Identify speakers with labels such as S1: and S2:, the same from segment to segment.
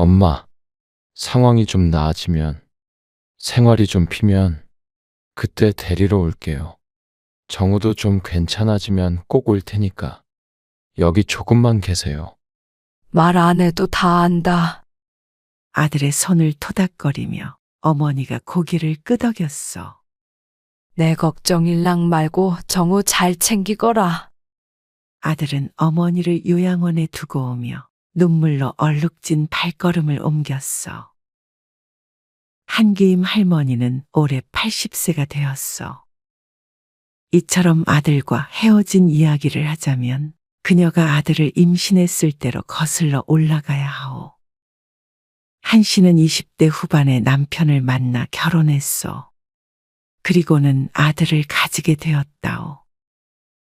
S1: 엄마, 상황이 좀 나아지면, 생활이 좀 피면, 그때 데리러 올게요. 정우도 좀 괜찮아지면 꼭 올 테니까, 여기 조금만 계세요.
S2: 말 안 해도 다 안다.
S3: 아들의 손을 토닥거리며 어머니가 고개를 끄덕였어.
S2: 내 걱정일랑 말고 정우 잘 챙기거라.
S3: 아들은 어머니를 요양원에 두고 오며 눈물로 얼룩진 발걸음을 옮겼어. 한기임 할머니는 올해 80세가 되었어. 이처럼 아들과 헤어진 이야기를 하자면 그녀가 아들을 임신했을 때로 거슬러 올라가야 하오. 한 씨는 20대 후반에 남편을 만나 결혼했어. 그리고는 아들을 가지게 되었다오.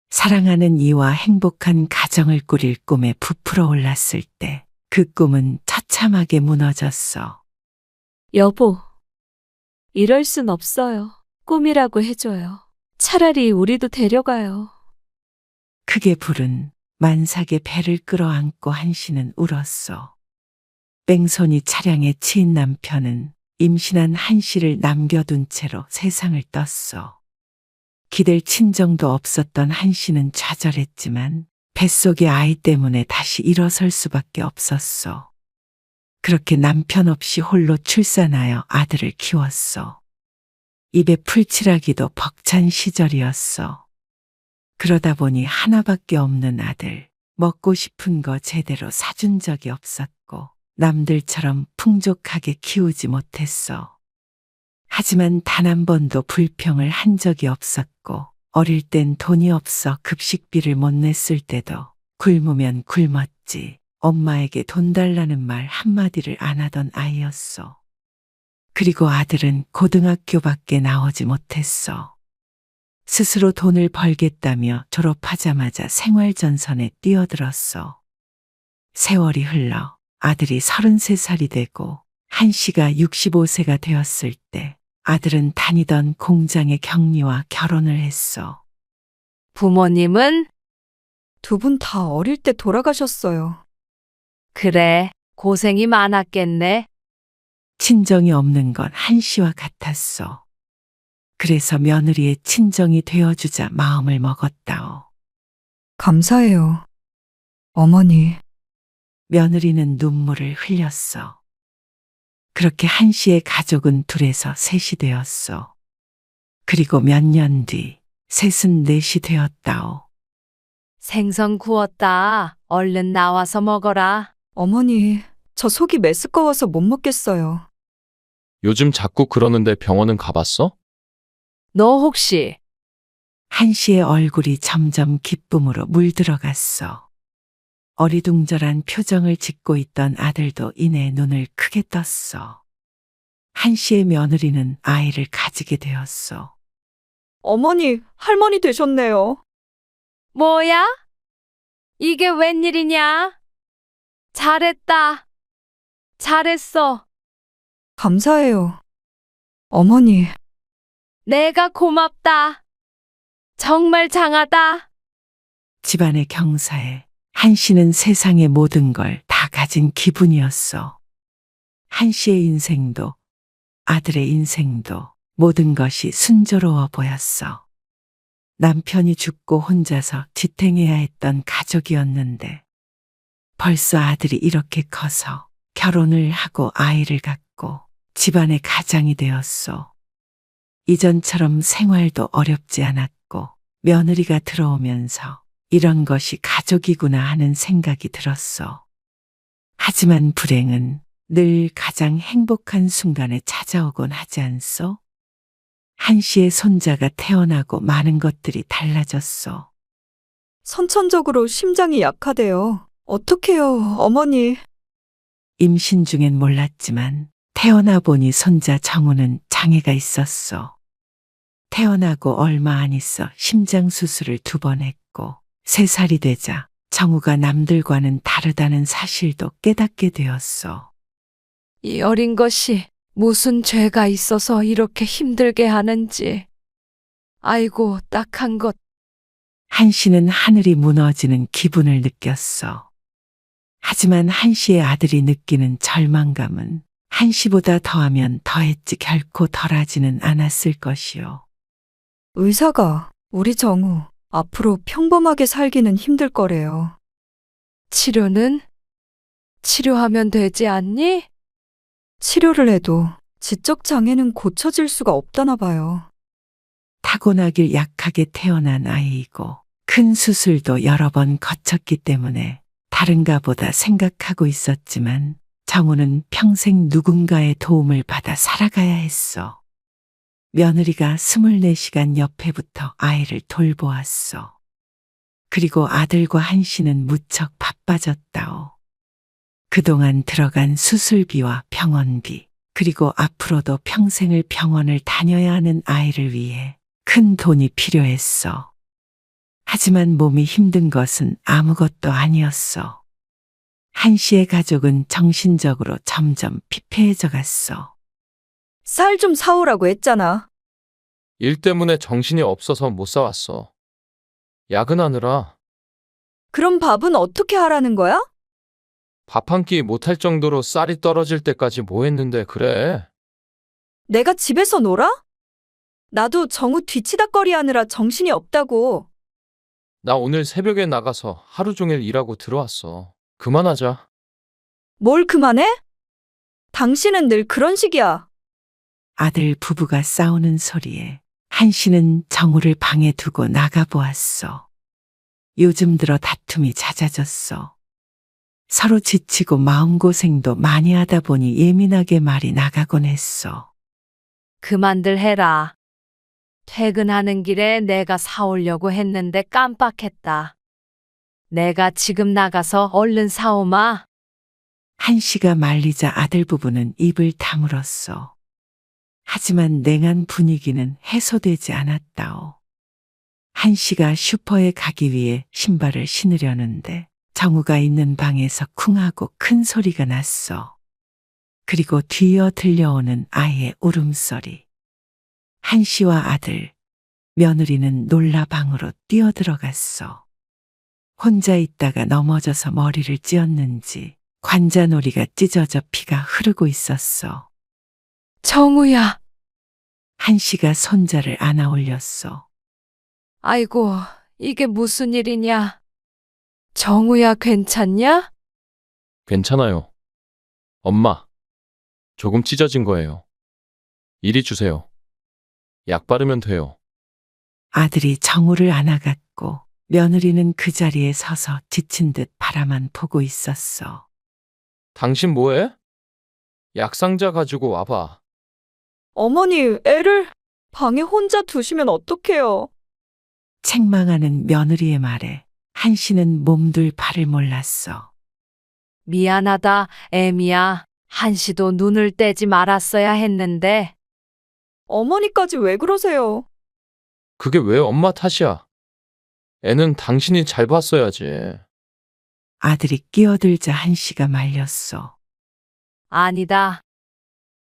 S3: 사랑하는 이와 행복한 가정을 꾸릴 꿈에 부풀어 올랐을 때 그 꿈은 처참하게 무너졌어.
S4: 여보, 이럴 순 없어요. 꿈이라고 해줘요. 차라리 우리도 데려가요.
S3: 크게 부른 만삭의 배를 끌어안고 한 씨는 울었어. 뺑소니 차량에 치인 남편은 임신한 한 씨를 남겨둔 채로 세상을 떴어. 기댈 친정도 없었던 한 씨는 좌절했지만 뱃속의 아이 때문에 다시 일어설 수밖에 없었어. 그렇게 남편 없이 홀로 출산하여 아들을 키웠어. 입에 풀칠하기도 벅찬 시절이었어. 그러다 보니 하나밖에 없는 아들, 먹고 싶은 거 제대로 사준 적이 없었고 남들처럼 풍족하게 키우지 못했어. 하지만 단 한 번도 불평을 한 적이 없었고 어릴 땐 돈이 없어 급식비를 못 냈을 때도 굶으면 굶었지 엄마에게 돈 달라는 말 한마디를 안 하던 아이였어. 그리고 아들은 고등학교밖에 나오지 못했어. 스스로 돈을 벌겠다며 졸업하자마자 생활전선에 뛰어들었어. 세월이 흘러 아들이 33살이 되고 한 씨가 65세가 되었을 때 아들은 다니던 공장의 경리와 결혼을 했어.
S2: 부모님은?
S5: 두 분 다 어릴 때 돌아가셨어요.
S2: 그래, 고생이 많았겠네.
S3: 친정이 없는 건 한 씨와 같았어. 그래서 며느리의 친정이 되어주자 마음을 먹었다오.
S5: 감사해요. 어머니,
S3: 며느리는 눈물을 흘렸어. 그렇게 한 씨의 가족은 둘에서 셋이 되었어. 그리고 몇 년 뒤 셋은 넷이 되었다오.
S2: 생선 구웠다. 얼른 나와서 먹어라.
S5: 어머니, 저 속이 메스꺼워서 못 먹겠어요.
S1: 요즘 자꾸 그러는데 병원은 가봤어?
S2: 너 혹시
S3: 한 씨의 얼굴이 점점 기쁨으로 물들어갔어. 어리둥절한 표정을 짓고 있던 아들도 이내 눈을 크게 떴어. 한 씨의 며느리는 아이를 가지게 되었어.
S5: 어머니, 할머니 되셨네요.
S2: 뭐야? 이게 웬일이냐? 잘했다. 잘했어.
S5: 감사해요. 어머니,
S2: 내가 고맙다. 정말 장하다.
S3: 집안의 경사에 한 씨는 세상의 모든 걸 다 가진 기분이었어. 한 씨의 인생도 아들의 인생도 모든 것이 순조로워 보였어. 남편이 죽고 혼자서 지탱해야 했던 가족이었는데 벌써 아들이 이렇게 커서 결혼을 하고 아이를 갖고 집안의 가장이 되었어. 이전처럼 생활도 어렵지 않았고 며느리가 들어오면서 이런 것이 가족이구나 하는 생각이 들었어. 하지만 불행은 늘 가장 행복한 순간에 찾아오곤 하지 않소? 한 씨의 손자가 태어나고 많은 것들이 달라졌어.
S5: 선천적으로 심장이 약하대요. 어떡해요, 어머니.
S3: 임신 중엔 몰랐지만 태어나 보니 손자 정우는 장애가 있었어. 태어나고 얼마 안 있어 심장 수술을 2번 했고 3살이 되자 정우가 남들과는 다르다는 사실도 깨닫게 되었어.
S2: 이 어린 것이 무슨 죄가 있어서 이렇게 힘들게 하는지. 아이고, 딱한 것.
S3: 한 씨는 하늘이 무너지는 기분을 느꼈어. 하지만 한씨의 아들이 느끼는 절망감은 한씨보다 더하면 더했지 결코 덜하지는 않았을 것이요.
S5: 의사가 우리 정우 앞으로 평범하게 살기는 힘들 거래요.
S2: 치료는? 치료하면 되지 않니?
S5: 치료를 해도 지적 장애는 고쳐질 수가 없다나 봐요.
S3: 타고나길 약하게 태어난 아이이고 큰 수술도 여러 번 거쳤기 때문에 다른가 보다 생각하고 있었지만 정우는 평생 누군가의 도움을 받아 살아가야 했어. 며느리가 24시간 옆에 붙어 아이를 돌보았어. 그리고 아들과 한씨는 무척 바빠졌다오. 그동안 들어간 수술비와 병원비, 그리고 앞으로도 평생을 병원을 다녀야 하는 아이를 위해 큰 돈이 필요했어. 하지만 몸이 힘든 것은 아무것도 아니었어. 한씨의 가족은 정신적으로 점점 피폐해져 갔어.
S5: 쌀 좀 사오라고 했잖아.
S1: 일 때문에 정신이 없어서 못 사왔어. 야근하느라
S5: 그럼 밥은 어떻게 하라는 거야?
S1: 밥 한 끼 못할 정도로 쌀이 떨어질 때까지 뭐 했는데 그래?
S5: 내가 집에서 놀아? 나도 정우 뒤치다꺼리 하느라 정신이 없다고.
S1: 나 오늘 새벽에 나가서 하루 종일 일하고 들어왔어. 그만하자.
S5: 뭘 그만해? 당신은 늘 그런 식이야.
S3: 아들 부부가 싸우는 소리에 한씨는 정우를 방에 두고 나가보았어. 요즘 들어 다툼이 잦아졌어. 서로 지치고 마음고생도 많이 하다 보니 예민하게 말이 나가곤 했어.
S2: 그만들 해라. 퇴근하는 길에 내가 사오려고 했는데 깜빡했다. 내가 지금 나가서 얼른 사오마.
S3: 한씨가 말리자 아들 부부는 입을 다물었어. 하지만 냉한 분위기는 해소되지 않았다오. 한씨가 슈퍼에 가기 위해 신발을 신으려는데 정우가 있는 방에서 쿵하고 큰 소리가 났어. 그리고 뒤이어 들려오는 아이의 울음소리. 한씨와 아들, 며느리는 놀라 방으로 뛰어들어갔어. 혼자 있다가 넘어져서 머리를 찧었는지 관자놀이가 찢어져 피가 흐르고 있었어.
S2: 정우야.
S3: 한씨가 손자를 안아 올렸어.
S2: 아이고, 이게 무슨 일이냐? 정우야, 괜찮냐?
S1: 괜찮아요. 엄마, 조금 찢어진 거예요. 이리 주세요. 약 바르면 돼요.
S3: 아들이 정우를 안아갔고 며느리는 그 자리에 서서 지친 듯 바라만 보고 있었어.
S1: 당신 뭐해? 약상자 가지고 와봐.
S5: 어머니, 애를 방에 혼자 두시면 어떡해요?
S3: 책망하는 며느리의 말에 한씨는 몸둘 바를 몰랐어.
S2: 미안하다, 애미야. 한시도 눈을 떼지 말았어야 했는데.
S5: 어머니까지 왜 그러세요?
S1: 그게 왜 엄마 탓이야? 애는 당신이 잘 봤어야지.
S3: 아들이 끼어들자 한씨가 말렸어.
S2: 아니다.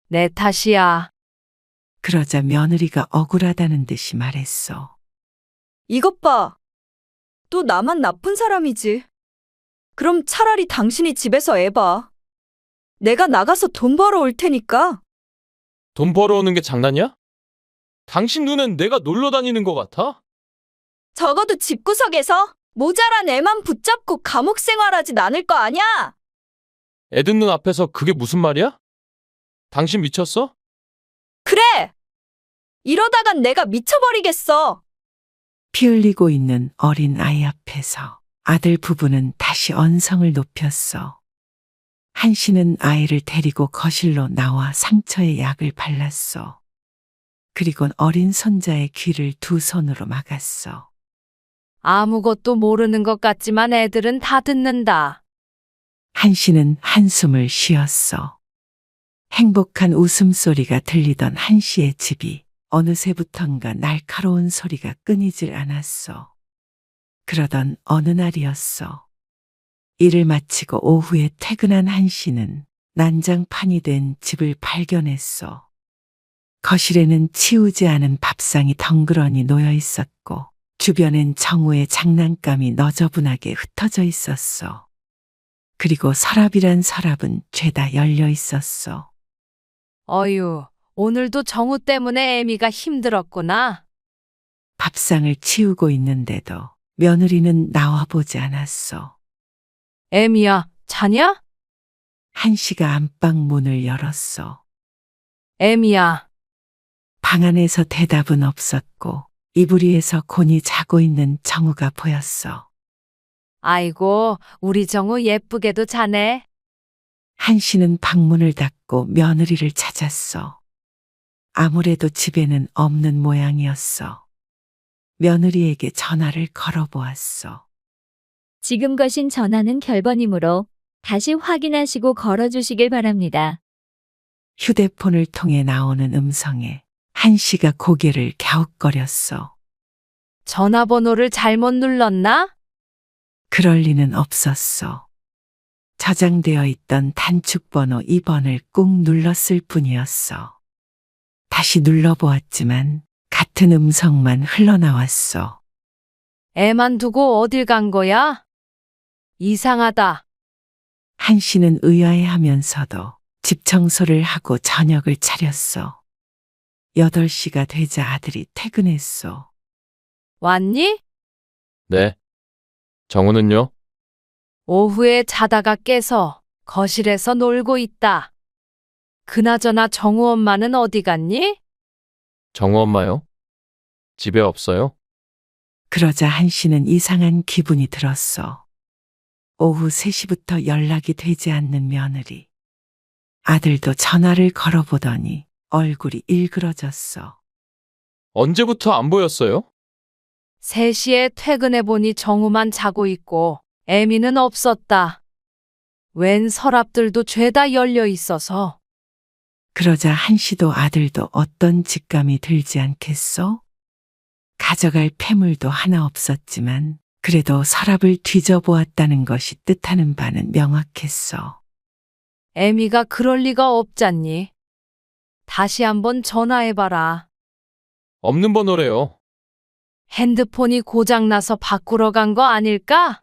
S2: 내 탓이야.
S3: 그러자 며느리가 억울하다는 듯이 말했어.
S5: 이것 봐. 또 나만 나쁜 사람이지. 그럼 차라리 당신이 집에서 애 봐. 내가 나가서 돈 벌어올 테니까.
S1: 돈 벌어오는 게 장난이야? 당신 눈엔 내가 놀러 다니는 것 같아?
S5: 적어도 집구석에서 모자란 애만 붙잡고 감옥 생활하진 않을 거 아냐?
S1: 애 듣는 앞에서 그게 무슨 말이야? 당신 미쳤어?
S5: 그래! 이러다간 내가 미쳐버리겠어.
S3: 피 흘리고 있는 어린 아이 앞에서 아들 부부는 다시 언성을 높였어. 한씨는 아이를 데리고 거실로 나와 상처에 약을 발랐어. 그리곤 어린 손자의 귀를 두 손으로 막았어.
S2: 아무것도 모르는 것 같지만 애들은 다 듣는다.
S3: 한씨는 한숨을 쉬었어. 행복한 웃음소리가 들리던 한씨의 집이 어느새부턴가 날카로운 소리가 끊이질 않았어. 그러던 어느 날이었어. 일을 마치고 오후에 퇴근한 한씨는 난장판이 된 집을 발견했어. 거실에는 치우지 않은 밥상이 덩그러니 놓여 있었고 주변엔 정우의 장난감이 너저분하게 흩어져 있었어. 그리고 서랍이란 서랍은 죄다 열려 있었어.
S2: 어휴, 오늘도 정우 때문에 애미가 힘들었구나.
S3: 밥상을 치우고 있는데도 며느리는 나와보지 않았어.
S2: 애미야, 자냐?
S3: 한씨가 안방 문을 열었어.
S2: 애미야,
S3: 방 안에서 대답은 없었고 이불 위에서 곤히 자고 있는 정우가 보였어.
S2: 아이고, 우리 정우 예쁘게도 자네.
S3: 한씨는 방문을 닫고 며느리를 찾았어. 아무래도 집에는 없는 모양이었어. 며느리에게 전화를 걸어보았어.
S6: 지금 거신 전화는 결번이므로 다시 확인하시고 걸어주시길 바랍니다.
S3: 휴대폰을 통해 나오는 음성에 한씨가 고개를 갸웃거렸어.
S2: 전화번호를 잘못 눌렀나?
S3: 그럴 리는 없었어. 저장되어 있던 단축번호 2번을 꾹 눌렀을 뿐이었어. 다시 눌러보았지만 같은 음성만 흘러나왔어.
S2: 애만 두고 어딜 간 거야? 이상하다.
S3: 한씨는 의아해하면서도 집 청소를 하고 저녁을 차렸어. 8시가 되자 아들이 퇴근했어.
S2: 왔니?
S1: 네. 정우는요?
S2: 오후에 자다가 깨서 거실에서 놀고 있다. 그나저나 정우 엄마는 어디 갔니?
S1: 정우 엄마요? 집에 없어요?
S3: 그러자 한씨는 이상한 기분이 들었어. 오후 3시부터 연락이 되지 않는 며느리. 아들도 전화를 걸어보더니 얼굴이 일그러졌어.
S1: 언제부터 안 보였어요?
S2: 3시에 퇴근해보니 정우만 자고 있고 애미는 없었다. 웬 서랍들도 죄다 열려 있어서.
S3: 그러자 한씨도 아들도 어떤 직감이 들지 않겠어? 가져갈 폐물도 하나 없었지만 그래도 서랍을 뒤져보았다는 것이 뜻하는 바는 명확했어.
S2: 애미가 그럴 리가 없잖니. 다시 한번 전화해봐라.
S1: 없는 번호래요.
S2: 핸드폰이 고장나서 바꾸러 간 거 아닐까?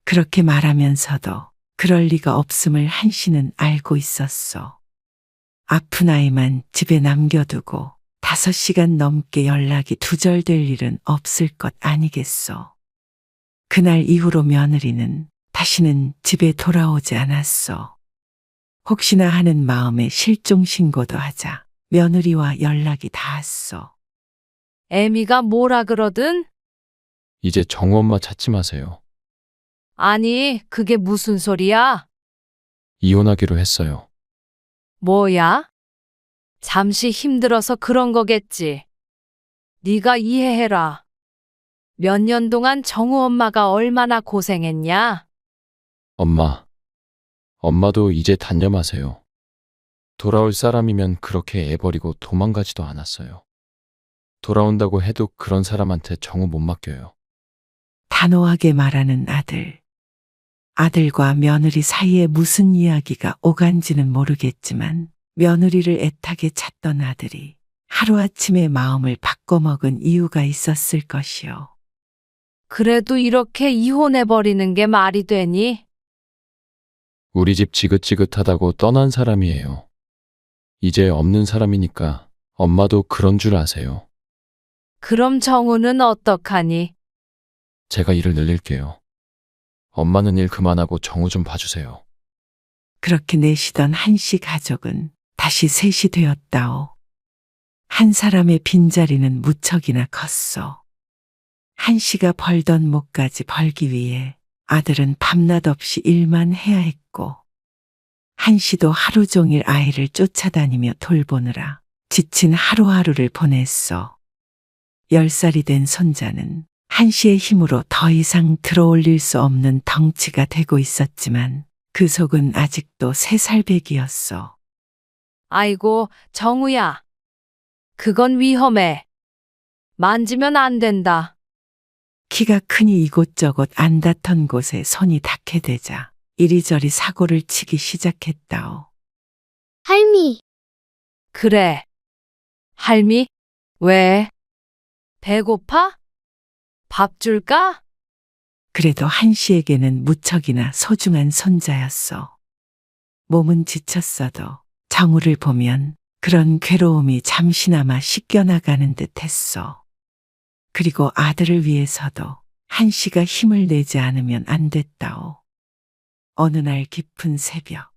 S3: 그렇게 말하면서도 그럴 리가 없음을 한씨는 알고 있었어. 아픈 아이만 집에 남겨두고 5시간 넘게 연락이 두절될 일은 없을 것 아니겠어. 그날 이후로 며느리는 다시는 집에 돌아오지 않았어. 혹시나 하는 마음에 실종 신고도 하자 며느리와 연락이 닿았어.
S2: 애미가 뭐라 그러든?
S1: 이제 정우 엄마 찾지 마세요.
S2: 아니, 그게 무슨 소리야?
S1: 이혼하기로 했어요.
S2: 뭐야? 잠시 힘들어서 그런 거겠지. 네가 이해해라. 몇 년 동안 정우 엄마가 얼마나 고생했냐?
S1: 엄마도 이제 단념하세요. 돌아올 사람이면 그렇게 애 버리고 도망가지도 않았어요. 돌아온다고 해도 그런 사람한테 정우 못 맡겨요.
S3: 단호하게 말하는 아들. 아들과 며느리 사이에 무슨 이야기가 오간지는 모르겠지만 며느리를 애타게 찾던 아들이 하루아침에 마음을 바꿔먹은 이유가 있었을 것이요.
S2: 그래도 이렇게 이혼해버리는 게 말이 되니?
S1: 우리 집 지긋지긋하다고 떠난 사람이에요. 이제 없는 사람이니까 엄마도 그런 줄 아세요.
S2: 그럼 정우는 어떡하니?
S1: 제가 일을 늘릴게요. 엄마는 일 그만하고 정우 좀 봐주세요.
S3: 그렇게 내쉬던 한씨 가족은 다시 셋이 되었다오. 한 사람의 빈자리는 무척이나 컸어. 한씨가 벌던 목까지 벌기 위해 아들은 밤낮 없이 일만 해야 했고 한씨도 하루 종일 아이를 쫓아다니며 돌보느라 지친 하루하루를 보냈어. 10살이 된 손자는 한씨의 힘으로 더 이상 들어올릴 수 없는 덩치가 되고 있었지만 그 속은 아직도 3살배기였어.
S2: 아이고, 정우야. 그건 위험해. 만지면 안 된다.
S3: 키가 크니 이곳저곳 안 닿던 곳에 손이 닿게 되자 이리저리 사고를 치기 시작했다오.
S6: 할미,
S2: 그래. 할미? 왜? 배고파? 밥 줄까?
S3: 그래도 한씨에게는 무척이나 소중한 손자였어. 몸은 지쳤어도 정우를 보면 그런 괴로움이 잠시나마 씻겨나가는 듯 했어. 그리고 아들을 위해서도 한씨가 힘을 내지 않으면 안 됐다오. 어느 날 깊은 새벽,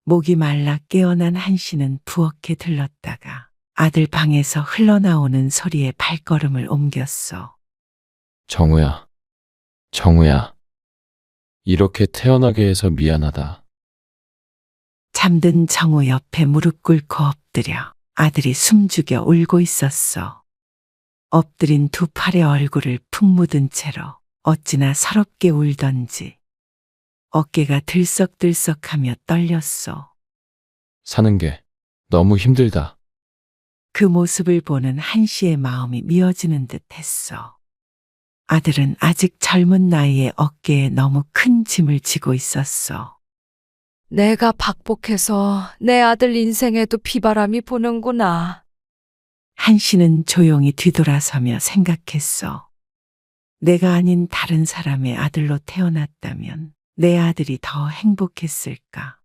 S3: 목이 말라 깨어난 한씨는 부엌에 들렀다가 아들 방에서 흘러나오는 소리에 발걸음을 옮겼어.
S1: 정우야, 정우야. 이렇게 태어나게 해서 미안하다.
S3: 잠든 정우 옆에 무릎 꿇고 엎드려 아들이 숨죽여 울고 있었어. 엎드린 두 팔의 얼굴을 푹 묻은 채로 어찌나 서럽게 울던지 어깨가 들썩들썩하며 떨렸어.
S1: 사는 게 너무 힘들다.
S3: 그 모습을 보는 한씨의 마음이 미어지는 듯 했어. 아들은 아직 젊은 나이에 어깨에 너무 큰 짐을 지고 있었어.
S2: 내가 박복해서 내 아들 인생에도 비바람이 부는구나.
S3: 한씨는 조용히 뒤돌아서며 생각했어. 내가 아닌 다른 사람의 아들로 태어났다면 내 아들이 더 행복했을까?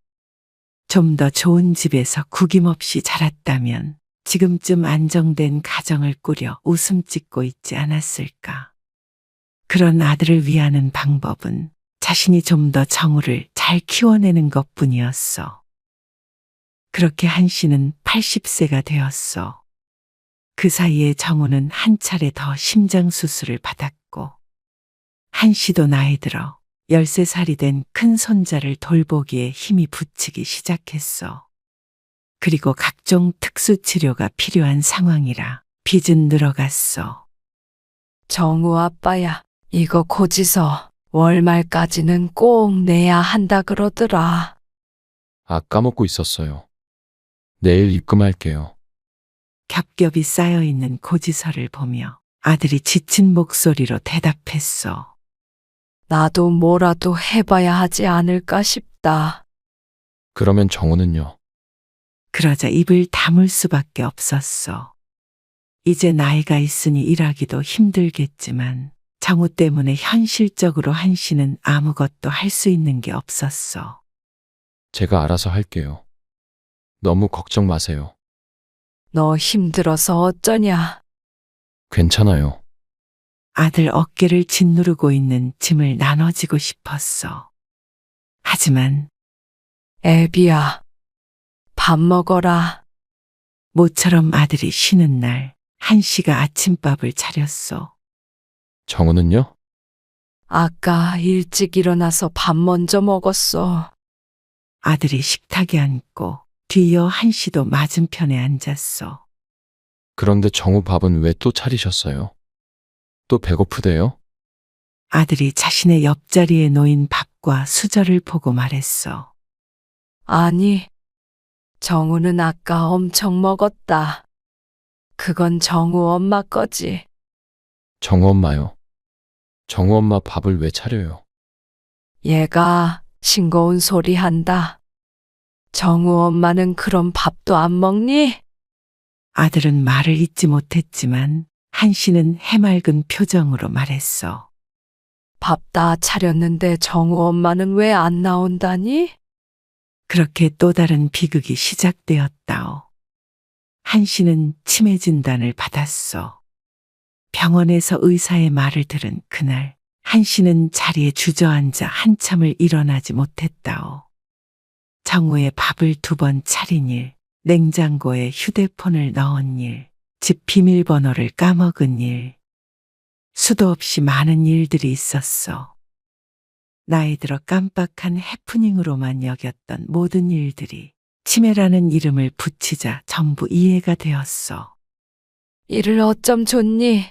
S3: 좀 더 좋은 집에서 구김없이 자랐다면 지금쯤 안정된 가정을 꾸려 웃음 짓고 있지 않았을까? 그런 아들을 위하는 방법은 자신이 좀 더 정우를 잘 키워내는 것뿐이었어. 그렇게 한씨는 80세가 되었어. 그 사이에 정우는 한 차례 더 심장 수술을 받았고 한씨도 나이 들어 13살이 된 큰 손자를 돌보기에 힘이 붙이기 시작했어. 그리고 각종 특수 치료가 필요한 상황이라 빚은 늘어갔어.
S2: 정우 아빠야, 이거 고지서 월말까지는 꼭 내야 한다 그러더라.
S1: 아, 까먹고 있었어요. 내일 입금할게요.
S3: 겹겹이 쌓여있는 고지서를 보며 아들이 지친 목소리로 대답했어.
S2: 나도 뭐라도 해봐야 하지 않을까 싶다.
S1: 그러면 정우는요?
S3: 그러자 입을 다물 수밖에 없었어. 이제 나이가 있으니 일하기도 힘들겠지만 정우 때문에 현실적으로 한씨는 아무것도 할 수 있는 게 없었어.
S1: 제가 알아서 할게요. 너무 걱정 마세요.
S2: 너 힘들어서 어쩌냐?
S1: 괜찮아요.
S3: 아들 어깨를 짓누르고 있는 짐을 나눠지고 싶었어. 하지만
S2: 애비야, 밥 먹어라.
S3: 모처럼 아들이 쉬는 날 한씨가 아침밥을 차렸어.
S1: 정우는요?
S2: 아까 일찍 일어나서 밥 먼저 먹었어.
S3: 아들이 식탁에 앉고 뒤이어 한씨도 맞은편에 앉았어.
S1: 그런데 정우 밥은 왜 또 차리셨어요? 또 배고프대요?
S3: 아들이 자신의 옆자리에 놓인 밥과 수저를 보고 말했어.
S2: 아니, 정우는 아까 엄청 먹었다. 그건 정우 엄마 거지.
S1: 정우 엄마요. 정우 엄마 밥을 왜 차려요?
S2: 얘가 싱거운 소리 한다. 정우 엄마는 그런 밥도 안 먹니?
S3: 아들은 말을 잇지 못했지만 한씨는 해맑은 표정으로 말했어.
S2: 밥 다 차렸는데 정우 엄마는 왜 안 나온다니?
S3: 그렇게 또 다른 비극이 시작되었다오. 한씨는 치매 진단을 받았어. 병원에서 의사의 말을 들은 그날 한씨는 자리에 주저앉아 한참을 일어나지 못했다오. 정우의 밥을 2번 차린 일, 냉장고에 휴대폰을 넣은 일, 집 비밀번호를 까먹은 일, 수도 없이 많은 일들이 있었어. 나이 들어 깜빡한 해프닝으로만 여겼던 모든 일들이 치매라는 이름을 붙이자 전부 이해가 되었어.
S2: 이를 어쩜 좋니?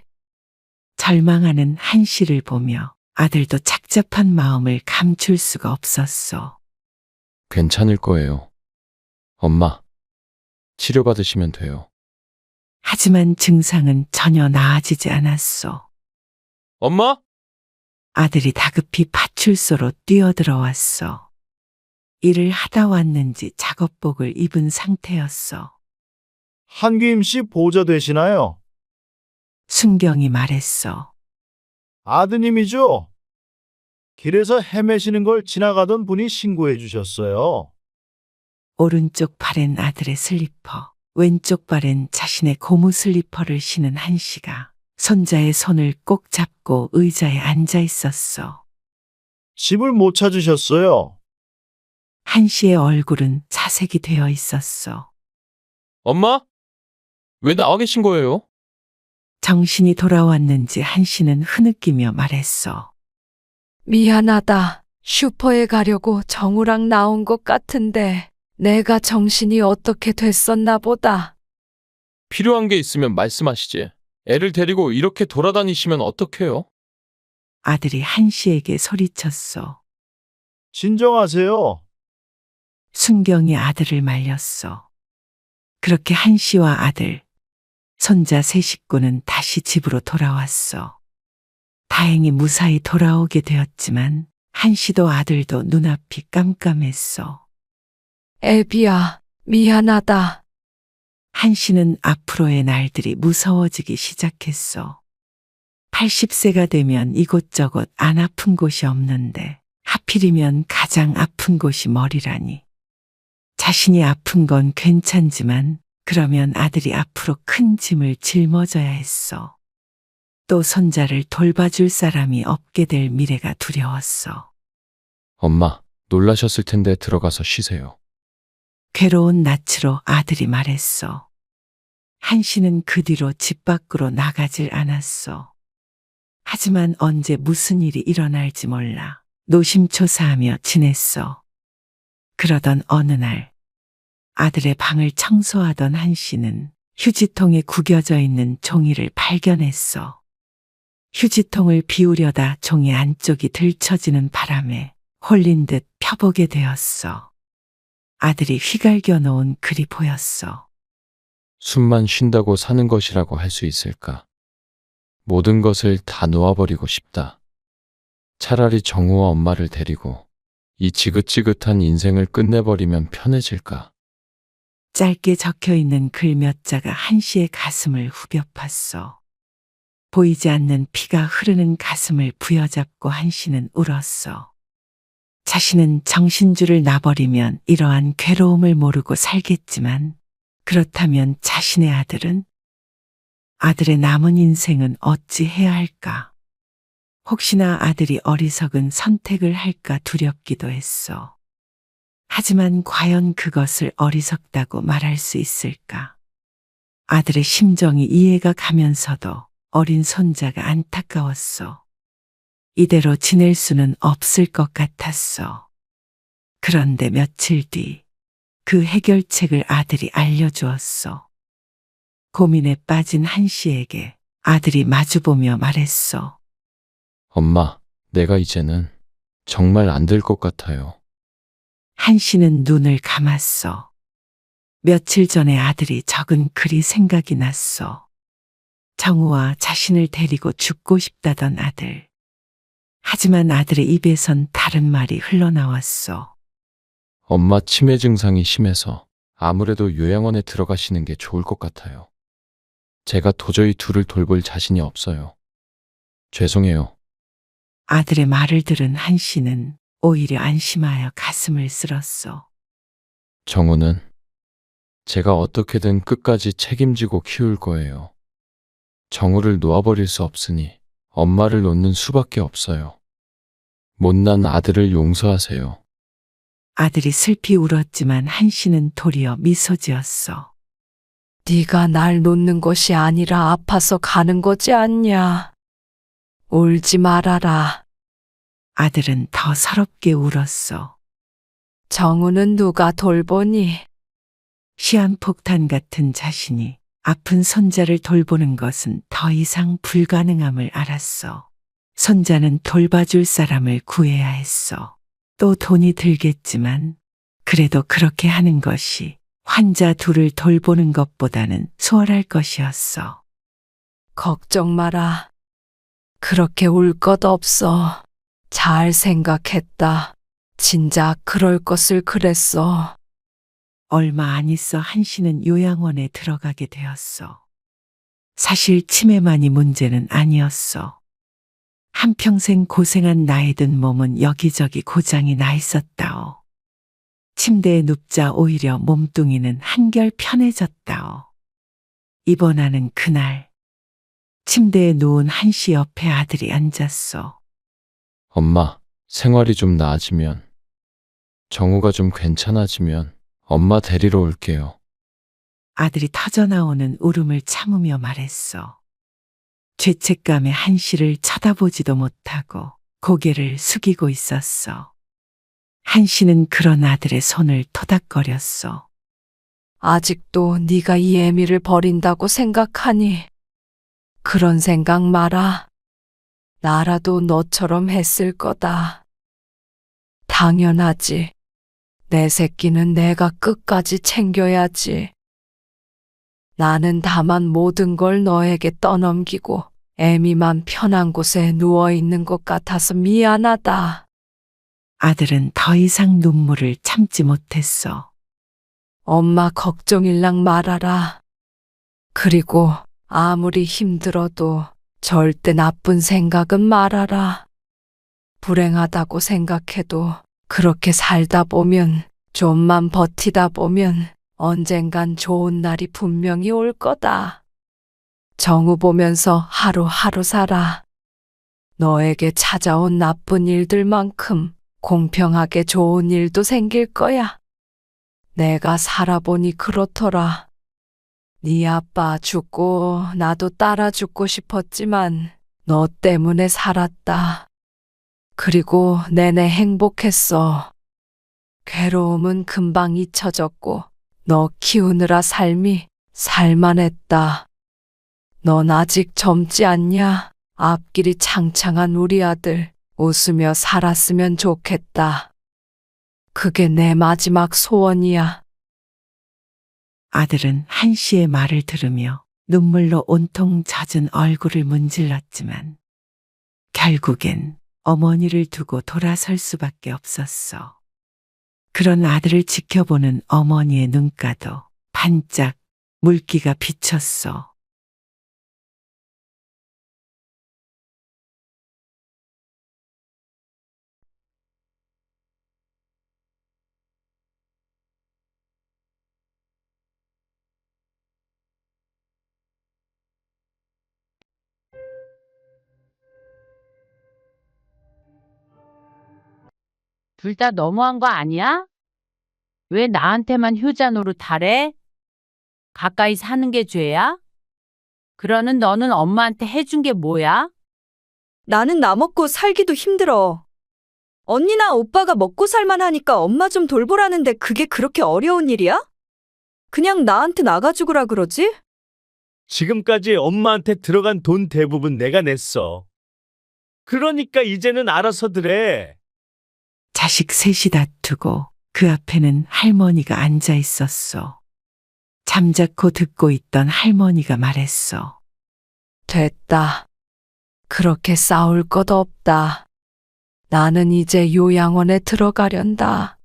S3: 절망하는 한씨를 보며 아들도 착잡한 마음을 감출 수가 없었어.
S1: 괜찮을 거예요. 엄마, 치료받으시면 돼요.
S3: 하지만 증상은 전혀 나아지지 않았어.
S1: 엄마?
S3: 아들이 다급히 파출소로 뛰어들어왔어. 일을 하다 왔는지 작업복을 입은 상태였어.
S7: 한규임 씨 보좌 되시나요?
S3: 순경이 말했어.
S7: 아드님이죠? 길에서 헤매시는 걸 지나가던 분이 신고해 주셨어요.
S3: 오른쪽 발엔 아들의 슬리퍼, 왼쪽 발엔 자신의 고무 슬리퍼를 신은 한씨가 손자의 손을 꼭 잡고 의자에 앉아 있었어.
S7: 집을 못 찾으셨어요.
S3: 한씨의 얼굴은 사색이 되어 있었어.
S1: 엄마? 왜 나와 계신 거예요?
S3: 정신이 돌아왔는지 한씨는 흐느끼며 말했어.
S2: 미안하다. 슈퍼에 가려고 정우랑 나온 것 같은데 내가 정신이 어떻게 됐었나 보다.
S1: 필요한 게 있으면 말씀하시지. 애를 데리고 이렇게 돌아다니시면 어떡해요?
S3: 아들이 한씨에게 소리쳤어.
S7: 진정하세요.
S3: 순경이 아들을 말렸어. 그렇게 한씨와 아들, 손자 세 식구는 다시 집으로 돌아왔어. 다행히 무사히 돌아오게 되었지만 한씨도 아들도 눈앞이 깜깜했어.
S2: 애비야, 미안하다.
S3: 한씨는 앞으로의 날들이 무서워지기 시작했어. 80세가 되면 이곳저곳 안 아픈 곳이 없는데 하필이면 가장 아픈 곳이 머리라니. 자신이 아픈 건 괜찮지만 그러면 아들이 앞으로 큰 짐을 짊어져야 했어. 또 손자를 돌봐줄 사람이 없게 될 미래가 두려웠어.
S1: 엄마, 놀라셨을 텐데 들어가서 쉬세요.
S3: 괴로운 낯으로 아들이 말했어. 한씨는 그 뒤로 집 밖으로 나가질 않았어. 하지만 언제 무슨 일이 일어날지 몰라 노심초사하며 지냈어. 그러던 어느 날 아들의 방을 청소하던 한씨는 휴지통에 구겨져 있는 종이를 발견했어. 휴지통을 비우려다 종이 안쪽이 들춰지는 바람에 홀린 듯 펴보게 되었어. 아들이 휘갈겨 놓은 글이 보였어.
S1: 숨만 쉰다고 사는 것이라고 할 수 있을까? 모든 것을 다 놓아버리고 싶다. 차라리 정우와 엄마를 데리고 이 지긋지긋한 인생을 끝내버리면 편해질까?
S3: 짧게 적혀 있는 글 몇 자가 한씨의 가슴을 후벼 팠어. 보이지 않는 피가 흐르는 가슴을 부여잡고 한씨는 울었어. 자신은 정신줄을 놔버리면 이러한 괴로움을 모르고 살겠지만 그렇다면 자신의 아들의 남은 인생은 어찌 해야 할까? 혹시나 아들이 어리석은 선택을 할까 두렵기도 했어. 하지만 과연 그것을 어리석다고 말할 수 있을까? 아들의 심정이 이해가 가면서도 어린 손자가 안타까웠어. 이대로 지낼 수는 없을 것 같았어. 그런데 며칠 뒤 그 해결책을 아들이 알려주었어. 고민에 빠진 한씨에게 아들이 마주보며 말했어.
S1: 엄마, 내가 이제는 정말 안 될 것 같아요.
S3: 한씨는 눈을 감았어. 며칠 전에 아들이 적은 글이 생각이 났어. 정우와 자신을 데리고 죽고 싶다던 아들. 하지만 아들의 입에선 다른 말이 흘러나왔어.
S1: 엄마 치매 증상이 심해서 아무래도 요양원에 들어가시는 게 좋을 것 같아요. 제가 도저히 둘을 돌볼 자신이 없어요. 죄송해요.
S3: 아들의 말을 들은 한씨는 오히려 안심하여 가슴을 쓸었어.
S1: 정우는 제가 어떻게든 끝까지 책임지고 키울 거예요. 정우를 놓아버릴 수 없으니 엄마를 놓는 수밖에 없어요. 못난 아들을 용서하세요.
S3: 아들이 슬피 울었지만 한씨는 도리어 미소 지었어.
S2: 네가 날 놓는 것이 아니라 아파서 가는 거지 않냐. 울지 말아라.
S3: 아들은 더 서럽게 울었어.
S2: 정우는 누가 돌보니?
S3: 시한폭탄 같은 자신이 아픈 손자를 돌보는 것은 더 이상 불가능함을 알았어. 손자는 돌봐줄 사람을 구해야 했어. 또 돈이 들겠지만 그래도 그렇게 하는 것이 환자 둘을 돌보는 것보다는 수월할 것이었어.
S2: 걱정 마라. 그렇게 울 것 없어. 잘 생각했다. 진작 그럴 것을 그랬어.
S3: 얼마 안 있어 한씨는 요양원에 들어가게 되었어. 사실 치매만이 문제는 아니었어. 한평생 고생한 나의 든 몸은 여기저기 고장이 나 있었다오. 침대에 눕자 오히려 몸뚱이는 한결 편해졌다오. 입원하는 그날, 침대에 누운 한씨 옆에 아들이 앉았소.
S1: 엄마, 생활이 좀 나아지면, 정우가 좀 괜찮아지면 엄마 데리러 올게요.
S3: 아들이 터져나오는 울음을 참으며 말했소. 죄책감에 한씨를 쳐다보지도 못하고 고개를 숙이고 있었어. 한씨는 그런 아들의 손을 토닥거렸어.
S2: 아직도 네가 이 애미를 버린다고 생각하니? 그런 생각 마라. 나라도 너처럼 했을 거다. 당연하지. 내 새끼는 내가 끝까지 챙겨야지. 나는 다만 모든 걸 너에게 떠넘기고 애미만 편한 곳에 누워 있는 것 같아서 미안하다.
S3: 아들은 더 이상 눈물을 참지 못했어.
S2: 엄마 걱정일랑 말아라. 그리고 아무리 힘들어도 절대 나쁜 생각은 말아라. 불행하다고 생각해도 그렇게 살다 보면, 좀만 버티다 보면 언젠간 좋은 날이 분명히 올 거다. 정우 보면서 하루하루 살아. 너에게 찾아온 나쁜 일들만큼 공평하게 좋은 일도 생길 거야. 내가 살아보니 그렇더라. 네 아빠 죽고 나도 따라 죽고 싶었지만 너 때문에 살았다. 그리고 내내 행복했어. 괴로움은 금방 잊혀졌고 너 키우느라 삶이 살만했다. 넌 아직 젊지 않냐? 앞길이 창창한 우리 아들 웃으며 살았으면 좋겠다. 그게 내 마지막 소원이야.
S3: 아들은 한씨의 말을 들으며 눈물로 온통 젖은 얼굴을 문질렀지만 결국엔 어머니를 두고 돌아설 수밖에 없었어. 그런 아들을 지켜보는 어머니의 눈가도 반짝 물기가 비쳤어.
S8: 둘 다 너무한 거 아니야? 왜 나한테만 효자 노릇하래? 가까이 사는 게 죄야? 그러는 너는 엄마한테 해준 게 뭐야?
S5: 나는 나 먹고 살기도 힘들어. 언니나 오빠가 먹고 살만 하니까 엄마 좀 돌보라는데 그게 그렇게 어려운 일이야? 그냥 나한테 나가 죽으라 그러지?
S7: 지금까지 엄마한테 들어간 돈 대부분 내가 냈어. 그러니까 이제는 알아서들 해.
S3: 자식 셋이 다투고 그 앞에는 할머니가 앉아 있었어. 잠자코 듣고 있던 할머니가 말했어.
S2: 됐다. 그렇게 싸울 것 없다. 나는 이제 요양원에 들어가련다.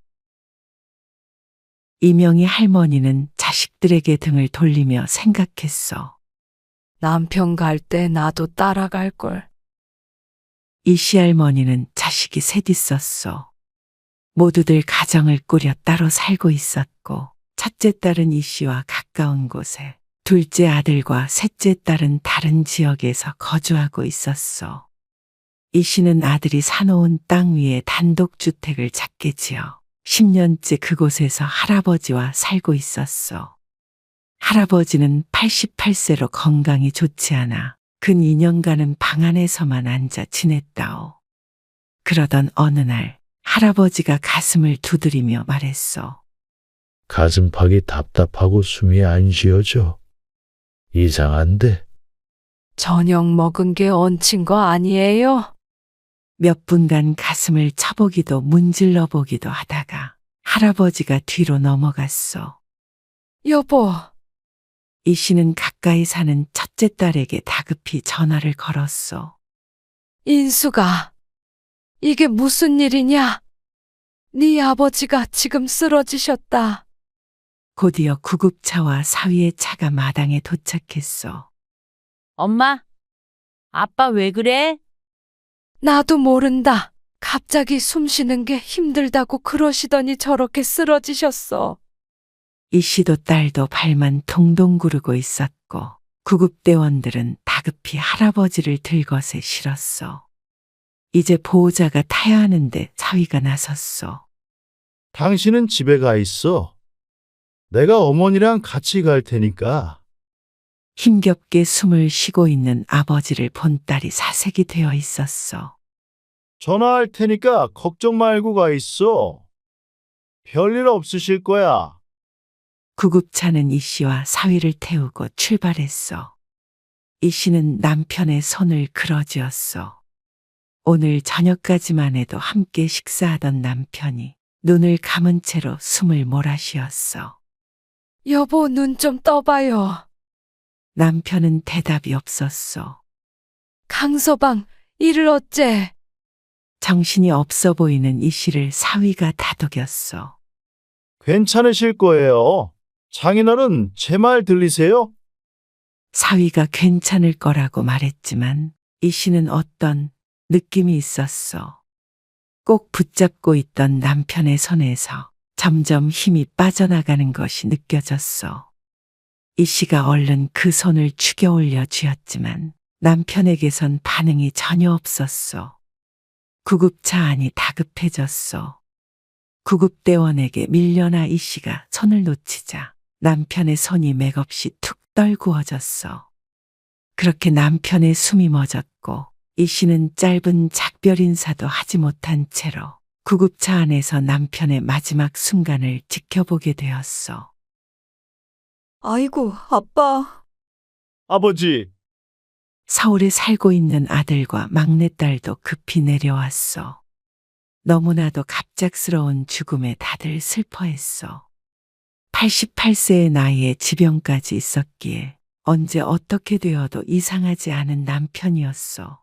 S3: 이명희 할머니는 자식들에게 등을 돌리며 생각했어.
S2: 남편 갈 때 나도 따라갈 걸.
S3: 이 시할머니는 자식이 셋 있었어. 모두들 가정을 꾸려 따로 살고 있었고 첫째 딸은 이 씨와 가까운 곳에, 둘째 아들과 셋째 딸은 다른 지역에서 거주하고 있었어. 이 씨는 아들이 사놓은 땅 위에 단독주택을 작게 지어 10년째 그곳에서 할아버지와 살고 있었어. 할아버지는 88세로 건강이 좋지 않아 근 2년간은 방 안에서만 앉아 지냈다오. 그러던 어느 날 할아버지가 가슴을 두드리며 말했어.
S9: 가슴팍이 답답하고 숨이 안 쉬어져. 이상한데?
S2: 저녁 먹은 게 얹힌 거 아니에요?
S3: 몇 분간 가슴을 쳐보기도 문질러 보기도 하다가 할아버지가 뒤로 넘어갔어.
S2: 여보,
S3: 이 씨는 가까이 사는 첫째 딸에게 다급히 전화를 걸었어.
S2: 인수가, 이게 무슨 일이냐? 네 아버지가 지금 쓰러지셨다.
S3: 곧이어 구급차와 사위의 차가 마당에 도착했어.
S8: 엄마, 아빠 왜 그래?
S2: 나도 모른다. 갑자기 숨 쉬는 게 힘들다고 그러시더니 저렇게 쓰러지셨어.
S3: 이 씨도 딸도 발만 동동 구르고 있었고 구급대원들은 다급히 할아버지를 들것에 실었어. 이제 보호자가 타야 하는데 사위가 나섰어.
S7: 당신은 집에 가 있어. 내가 어머니랑 같이 갈 테니까.
S3: 힘겹게 숨을 쉬고 있는 아버지를 본 딸이 사색이 되어 있었어.
S7: 전화할 테니까 걱정 말고 가 있어. 별일 없으실 거야.
S3: 구급차는 이 씨와 사위를 태우고 출발했어. 이 씨는 남편의 손을 끌어쥐었어. 오늘 저녁까지만 해도 함께 식사하던 남편이 눈을 감은 채로 숨을 몰아쉬었어.
S2: 여보, 눈 좀 떠봐요.
S3: 남편은 대답이 없었어.
S2: 강서방, 이를 어째?
S3: 정신이 없어 보이는 이 씨를 사위가 다독였어.
S7: 괜찮으실 거예요. 장인어른, 제 말 들리세요?
S3: 사위가 괜찮을 거라고 말했지만 이 씨는 어떤 느낌이 있었어. 꼭 붙잡고 있던 남편의 손에서 점점 힘이 빠져나가는 것이 느껴졌어. 이 씨가 얼른 그 손을 축여 올려 쥐었지만 남편에게선 반응이 전혀 없었어. 구급차 안이 다급해졌어. 구급대원에게 밀려나 이 씨가 손을 놓치자 남편의 손이 맥없이 툭 떨구어졌어. 그렇게 남편의 숨이 멎었고 이 씨는 짧은 작별 인사도 하지 못한 채로 구급차 안에서 남편의 마지막 순간을 지켜보게 되었어.
S5: 아이고, 아빠.
S7: 아버지,
S3: 서울에 살고 있는 아들과 막내딸도 급히 내려왔어. 너무나도 갑작스러운 죽음에 다들 슬퍼했어. 88세의 나이에 지병까지 있었기에 언제 어떻게 되어도 이상하지 않은 남편이었어.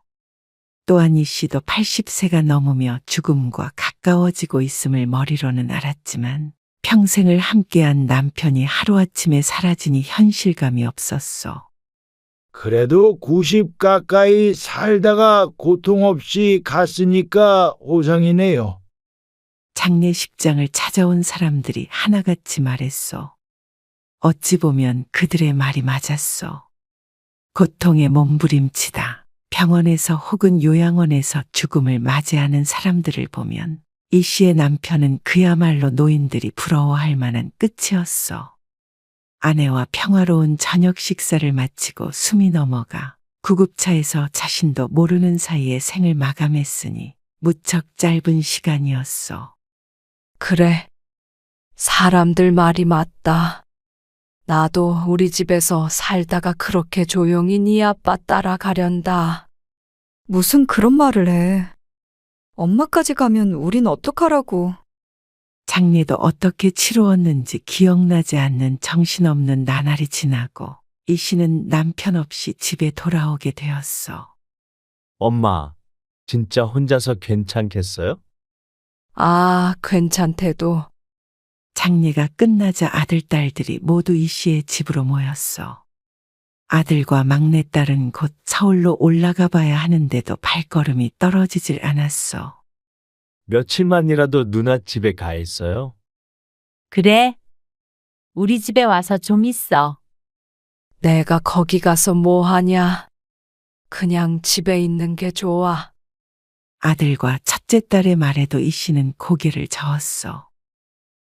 S3: 또한 이 씨도 80세가 넘으며 죽음과 가까워지고 있음을 머리로는 알았지만 평생을 함께한 남편이 하루아침에 사라지니 현실감이 없었어.
S9: 그래도 90 가까이 살다가 고통 없이 갔으니까 호상이네요.
S3: 장례식장을 찾아온 사람들이 하나같이 말했어. 어찌 보면 그들의 말이 맞았어. 고통에 몸부림치다 병원에서 혹은 요양원에서 죽음을 맞이하는 사람들을 보면 이 씨의 남편은 그야말로 노인들이 부러워할 만한 끝이었어. 아내와 평화로운 저녁 식사를 마치고 숨이 넘어가 구급차에서 자신도 모르는 사이에 생을 마감했으니 무척 짧은 시간이었어.
S2: 그래. 사람들 말이 맞다. 나도 우리 집에서 살다가 그렇게 조용히 네 아빠 따라가련다.
S5: 무슨 그런 말을 해. 엄마까지 가면 우린 어떡하라고.
S3: 장례도 어떻게 치루었는지 기억나지 않는 정신없는 나날이 지나고 이 씨는 남편 없이 집에 돌아오게 되었어.
S10: 엄마, 진짜 혼자서 괜찮겠어요?
S2: 아, 괜찮대도.
S3: 장례가 끝나자 아들, 딸들이 모두 이 씨의 집으로 모였어. 아들과 막내딸은 곧 서울로 올라가 봐야 하는데도 발걸음이 떨어지질 않았어.
S10: 며칠만이라도 누나 집에 가 있어요?
S8: 그래. 우리 집에 와서 좀 있어.
S2: 내가 거기 가서 뭐 하냐? 그냥 집에 있는 게 좋아.
S3: 아들과 첫째 딸의 말에도 이 씨는 고개를 저었어.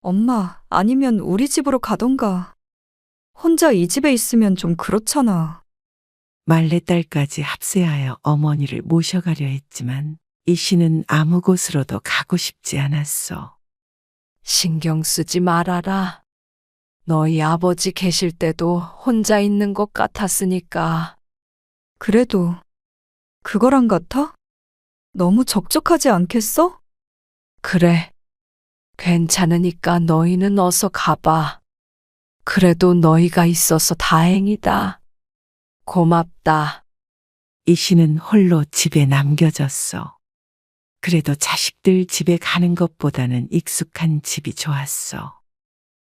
S5: 엄마, 아니면 우리 집으로 가던가. 혼자 이 집에 있으면 좀 그렇잖아.
S3: 말레딸까지 합세하여 어머니를 모셔가려 했지만 이 씨는 아무 곳으로도 가고 싶지 않았어.
S2: 신경 쓰지 말아라. 너희 아버지 계실 때도 혼자 있는 것 같았으니까.
S5: 그래도 그거랑 같아? 너무 적적하지 않겠어?
S2: 그래. 괜찮으니까 너희는 어서 가봐. 그래도 너희가 있어서 다행이다. 고맙다.
S3: 이 씨는 홀로 집에 남겨졌어. 그래도 자식들 집에 가는 것보다는 익숙한 집이 좋았어.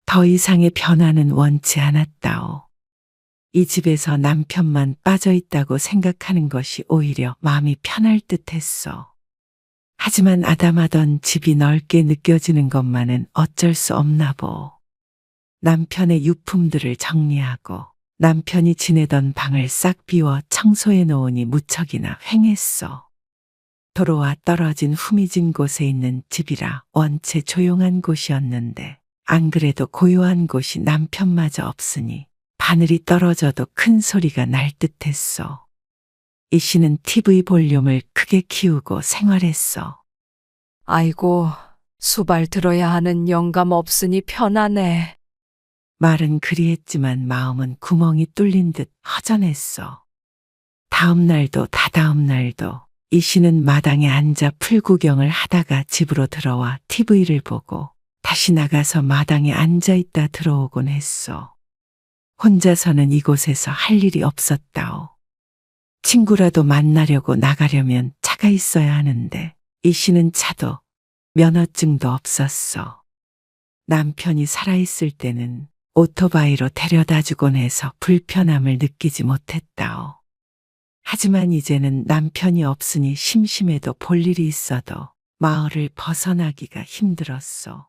S3: 더 이상의 변화는 원치 않았다오. 이 집에서 남편만 빠져 있다고 생각하는 것이 오히려 마음이 편할 듯 했어. 하지만 아담하던 집이 넓게 느껴지는 것만은 어쩔 수 없나 보. 남편의 유품들을 정리하고 남편이 지내던 방을 싹 비워 청소해 놓으니 무척이나 휑했어. 도로와 떨어진 후미진 곳에 있는 집이라 원체 조용한 곳이었는데 안 그래도 고요한 곳이 남편마저 없으니 바늘이 떨어져도 큰 소리가 날 듯했어. 이 씨는 TV 볼륨을 크게 키우고 생활했어.
S2: 아이고, 수발 들어야 하는 영감 없으니 편하네.
S3: 말은 그리했지만 마음은 구멍이 뚫린 듯 허전했어. 다음 날도 다다음 날도 이 씨는 마당에 앉아 풀구경을 하다가 집으로 들어와 TV를 보고 다시 나가서 마당에 앉아 있다 들어오곤 했어. 혼자서는 이곳에서 할 일이 없었다오. 친구라도 만나려고 나가려면 차가 있어야 하는데 이 씨는 차도 면허증도 없었어. 남편이 살아있을 때는 오토바이로 데려다 주곤 해서 불편함을 느끼지 못했다오. 하지만 이제는 남편이 없으니 심심해도 볼 일이 있어도 마을을 벗어나기가 힘들었어.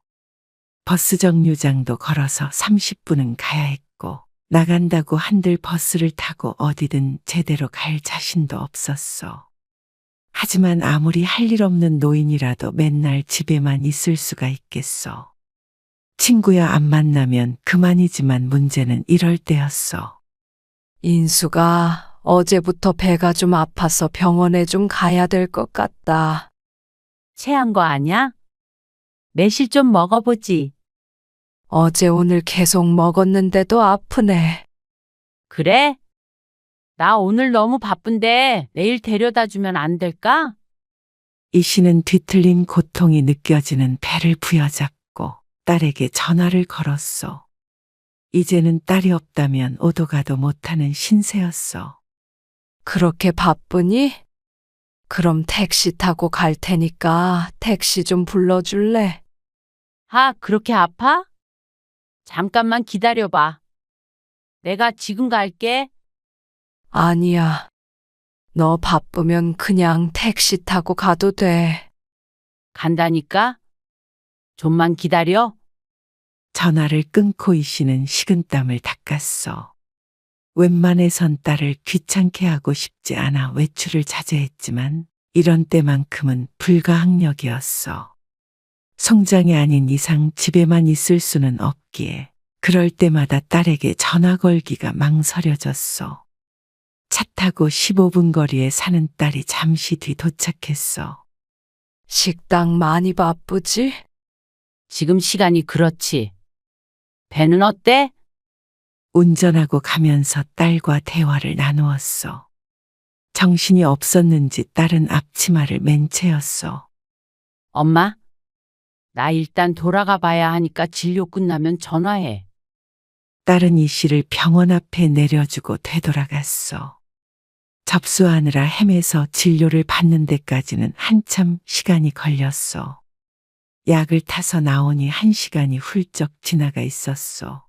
S3: 버스 정류장도 걸어서 30분은 가야 했고 나간다고 한들 버스를 타고 어디든 제대로 갈 자신도 없었어. 하지만 아무리 할 일 없는 노인이라도 맨날 집에만 있을 수가 있겠어. 친구야 안 만나면 그만이지만 문제는 이럴 때였어.
S2: 인수가 어제부터 배가 좀 아파서 병원에 좀 가야 될 것 같다.
S8: 체한 거 아냐? 매실 좀 먹어보지.
S2: 어제 오늘 계속 먹었는데도 아프네.
S8: 그래? 나 오늘 너무 바쁜데 내일 데려다 주면 안 될까?
S3: 이 씨는 뒤틀린 고통이 느껴지는 배를 부여잡고 딸에게 전화를 걸었어. 이제는 딸이 없다면 오도 가도 못하는 신세였어.
S2: 그렇게 바쁘니? 그럼 택시 타고 갈 테니까 택시 좀 불러줄래?
S8: 그렇게 아파? 잠깐만 기다려봐. 내가 지금 갈게.
S2: 아니야. 너 바쁘면 그냥 택시 타고 가도 돼.
S8: 간다니까? 좀만 기다려.
S3: 전화를 끊고 이 씨는 식은땀을 닦았어. 웬만해선 딸을 귀찮게 하고 싶지 않아 외출을 자제했지만 이런 때만큼은 불가항력이었어. 송장이 아닌 이상 집에만 있을 수는 없기에 그럴 때마다 딸에게 전화 걸기가 망설여졌어. 차 타고 15분 거리에 사는 딸이 잠시 뒤 도착했어.
S2: 식당 많이 바쁘지?
S8: 지금 시간이 그렇지. 배는 어때?
S3: 운전하고 가면서 딸과 대화를 나누었어. 정신이 없었는지 딸은 앞치마를 맨 채였어.
S8: 엄마, 나 일단 돌아가 봐야 하니까 진료 끝나면 전화해.
S3: 딸은 이 씨를 병원 앞에 내려주고 되돌아갔어. 접수하느라 헤매서 진료를 받는 데까지는 한참 시간이 걸렸어. 약을 타서 나오니 1시간이 훌쩍 지나가 있었어.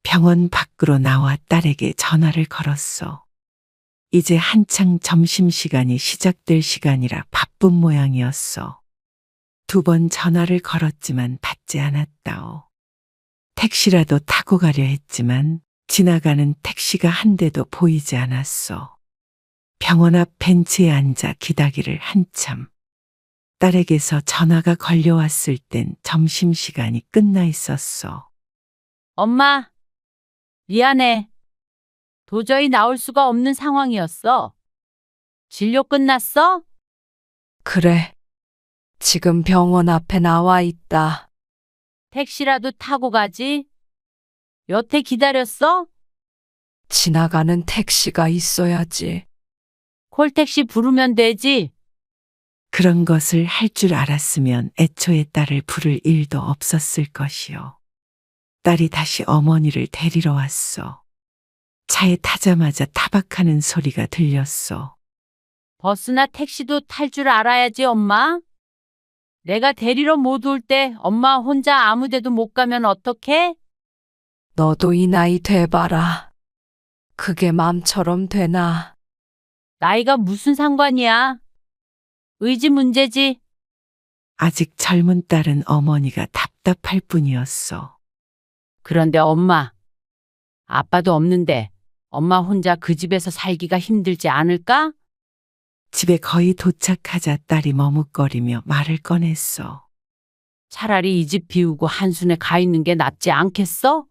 S3: 병원 밖으로 나와 딸에게 전화를 걸었어. 이제 한창 점심시간이 시작될 시간이라 바쁜 모양이었어. 2번 전화를 걸었지만 받지 않았다오. 택시라도 타고 가려 했지만 지나가는 택시가 한 대도 보이지 않았어. 병원 앞 벤치에 앉아 기다기를 한참. 딸에게서 전화가 걸려왔을 땐 점심시간이 끝나 있었어.
S8: 엄마, 미안해. 도저히 나올 수가 없는 상황이었어. 진료 끝났어?
S2: 그래. 지금 병원 앞에 나와 있다.
S8: 택시라도 타고 가지. 여태 기다렸어?
S2: 지나가는 택시가 있어야지.
S8: 콜택시 부르면 되지.
S3: 그런 것을 할 줄 알았으면 애초에 딸을 부를 일도 없었을 것이요. 딸이 다시 어머니를 데리러 왔어. 차에 타자마자 타박하는 소리가 들렸어.
S8: 버스나 택시도 탈 줄 알아야지, 엄마. 내가 데리러 못 올 때 엄마 혼자 아무 데도 못 가면 어떡해?
S2: 너도 이 나이 돼봐라. 그게 맘처럼 되나?
S8: 나이가 무슨 상관이야? 의지 문제지.
S3: 아직 젊은 딸은 어머니가 답답할 뿐이었어.
S8: 그런데 엄마, 아빠도 없는데 엄마 혼자 그 집에서 살기가 힘들지 않을까?
S3: 집에 거의 도착하자 딸이 머뭇거리며 말을 꺼냈어.
S8: 차라리 이 집 비우고 한순에 가 있는 게 낫지 않겠어?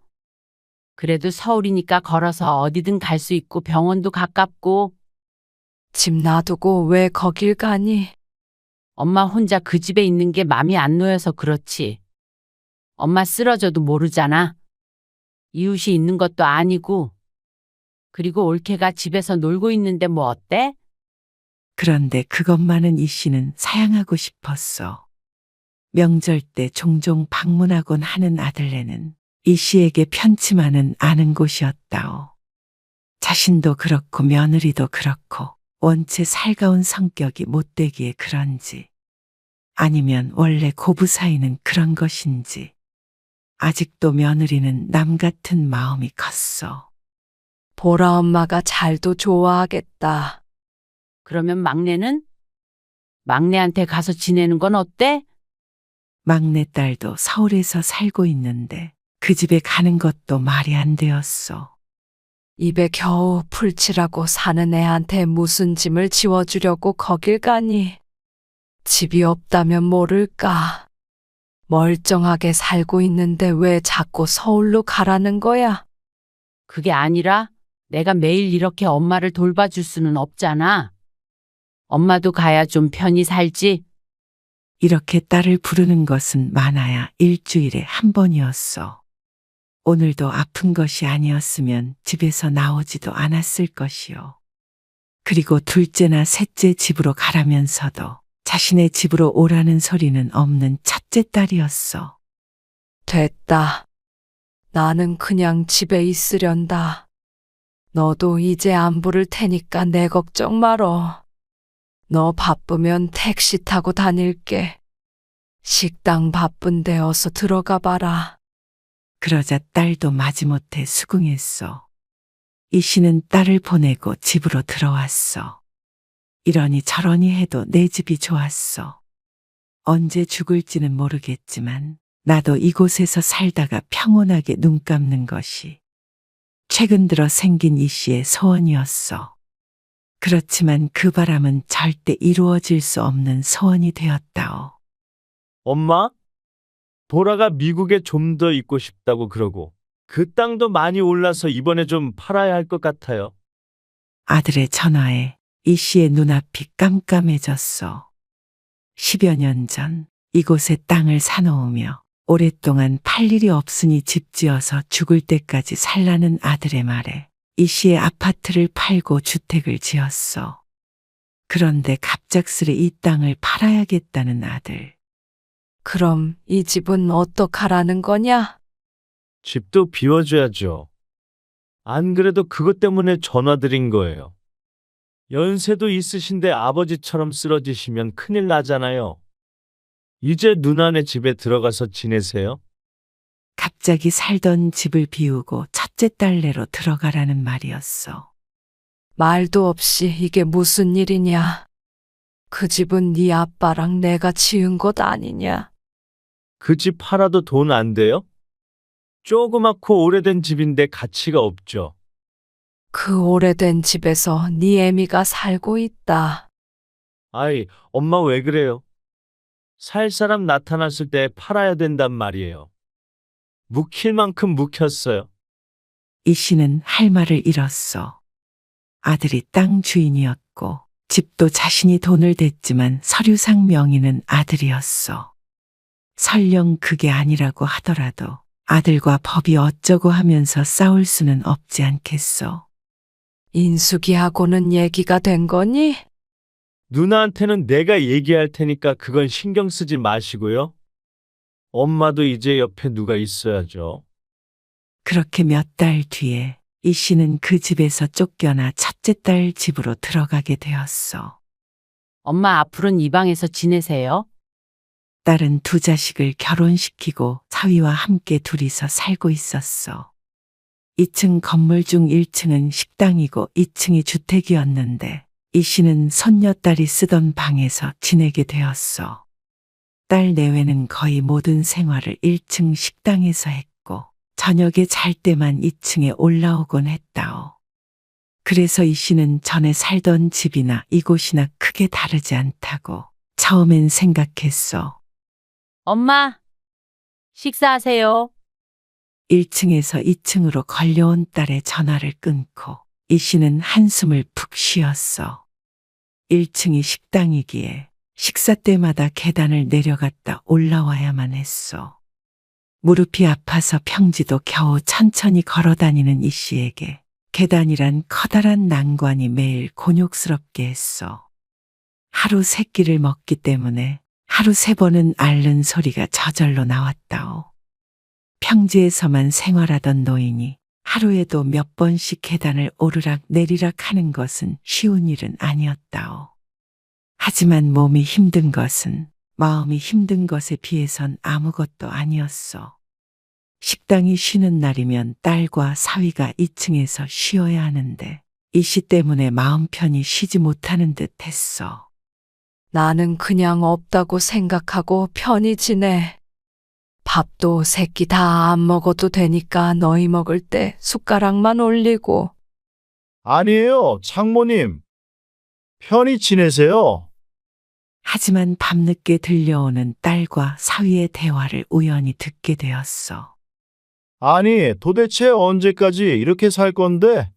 S8: 그래도 서울이니까 걸어서 어디든 갈 수 있고 병원도 가깝고.
S2: 집 놔두고 왜 거길 가니?
S8: 엄마 혼자 그 집에 있는 게 맘이 안 놓여서 그렇지. 엄마 쓰러져도 모르잖아. 이웃이 있는 것도 아니고. 그리고 올케가 집에서 놀고 있는데 뭐 어때?
S3: 그런데 그것만은 이 씨는 사양하고 싶었어. 명절 때 종종 방문하곤 하는 아들네는 이 씨에게 편치만은 않은 곳이었다오. 자신도 그렇고 며느리도 그렇고 원체 살가운 성격이 못되기에 그런지, 아니면 원래 고부 사이는 그런 것인지 아직도 며느리는 남 같은 마음이 컸어.
S2: 보라 엄마가 잘도 좋아하겠다.
S8: 그러면 막내는? 막내한테 가서 지내는 건 어때?
S3: 막내딸도 서울에서 살고 있는데 그 집에 가는 것도 말이 안 되었어.
S2: 입에 겨우 풀칠하고 사는 애한테 무슨 짐을 지워주려고 거길 가니? 집이 없다면 모를까. 멀쩡하게 살고 있는데 왜 자꾸 서울로 가라는 거야?
S8: 그게 아니라 내가 매일 이렇게 엄마를 돌봐줄 수는 없잖아. 엄마도 가야 좀 편히 살지.
S3: 이렇게 딸을 부르는 것은 많아야 일주일에 한 번이었어. 오늘도 아픈 것이 아니었으면 집에서 나오지도 않았을 것이요. 그리고 둘째나 셋째 집으로 가라면서도 자신의 집으로 오라는 소리는 없는 첫째 딸이었어.
S2: 됐다. 나는 그냥 집에 있으련다. 너도 이제 안 부를 테니까 내 걱정 말어. 너 바쁘면 택시 타고 다닐게. 식당 바쁜데 어서 들어가 봐라.
S3: 그러자 딸도 마지못해 수긍했어. 이 씨는 딸을 보내고 집으로 들어왔어. 이러니 저러니 해도 내 집이 좋았어. 언제 죽을지는 모르겠지만 나도 이곳에서 살다가 평온하게 눈 감는 것이 최근 들어 생긴 이 씨의 소원이었어. 그렇지만 그 바람은 절대 이루어질 수 없는 소원이 되었다오.
S10: 엄마? 보라가 미국에 좀 더 있고 싶다고 그러고 그 땅도 많이 올라서 이번에 좀 팔아야 할 것 같아요.
S3: 아들의 전화에 이 씨의 눈앞이 깜깜해졌어. 10여 년 전 이곳에 땅을 사놓으며 오랫동안 팔 일이 없으니 집 지어서 죽을 때까지 살라는 아들의 말에 이 씨의 아파트를 팔고 주택을 지었어. 그런데 갑작스레 이 땅을 팔아야겠다는 아들.
S2: 그럼 이 집은 어떡하라는 거냐?
S10: 집도 비워줘야죠. 안 그래도 그것 때문에 전화드린 거예요. 연세도 있으신데 아버지처럼 쓰러지시면 큰일 나잖아요. 이제 누나네 집에 들어가서 지내세요.
S3: 갑자기 살던 집을 비우고 첫째 딸네로 들어가라는 말이었어.
S2: 말도 없이 이게 무슨 일이냐? 그 집은 네 아빠랑 내가 지은 것 아니냐?
S10: 그 집 팔아도 돈 안 돼요? 조그맣고 오래된 집인데 가치가 없죠.
S2: 그 오래된 집에서 네 애미가 살고 있다.
S10: 아이, 엄마 왜 그래요? 살 사람 나타났을 때 팔아야 된단 말이에요. 묵힐 만큼 묵혔어요.
S3: 이 씨는 할 말을 잃었어. 아들이 땅 주인이었고 집도 자신이 돈을 댔지만 서류상 명의는 아들이었어. 설령 그게 아니라고 하더라도 아들과 법이 어쩌고 하면서 싸울 수는 없지 않겠어.
S2: 인숙이하고는 얘기가 된 거니?
S10: 누나한테는 내가 얘기할 테니까 그건 신경 쓰지 마시고요. 엄마도 이제 옆에 누가 있어야죠.
S3: 그렇게 몇 달 뒤에 이 씨는 그 집에서 쫓겨나 첫째 딸 집으로 들어가게 되었어.
S8: 엄마 앞으로는 이 방에서 지내세요.
S3: 딸은 두 자식을 결혼시키고 사위와 함께 둘이서 살고 있었어. 2층 건물 중 1층은 식당이고 2층이 주택이었는데 이 씨는 손녀딸이 쓰던 방에서 지내게 되었어. 딸 내외는 거의 모든 생활을 1층 식당에서 했고 저녁에 잘 때만 2층에 올라오곤 했다오. 그래서 이 씨는 전에 살던 집이나 이곳이나 크게 다르지 않다고 처음엔 생각했어.
S8: 엄마, 식사하세요.
S3: 1층에서 2층으로 걸려온 딸의 전화를 끊고 이 씨는 한숨을 푹 쉬었어. 1층이 식당이기에 식사 때마다 계단을 내려갔다 올라와야만 했어. 무릎이 아파서 평지도 겨우 천천히 걸어 다니는 이 씨에게 계단이란 커다란 난관이 매일 곤욕스럽게 했어. 하루 3끼를 먹기 때문에 하루 3번은 앓는 소리가 저절로 나왔다오. 평지에서만 생활하던 노인이 하루에도 몇 번씩 계단을 오르락 내리락 하는 것은 쉬운 일은 아니었다오. 하지만 몸이 힘든 것은 마음이 힘든 것에 비해선 아무것도 아니었어. 식당이 쉬는 날이면 딸과 사위가 2층에서 쉬어야 하는데 이 씨 때문에 마음 편히 쉬지 못하는 듯 했어.
S2: 나는 그냥 없다고 생각하고 편히 지내. 밥도 새끼 다 안 먹어도 되니까 너희 먹을 때 숟가락만 올리고.
S7: 아니에요, 장모님. 편히 지내세요.
S3: 하지만 밤늦게 들려오는 딸과 사위의 대화를 우연히 듣게 되었어.
S7: 아니, 도대체 언제까지 이렇게 살 건데?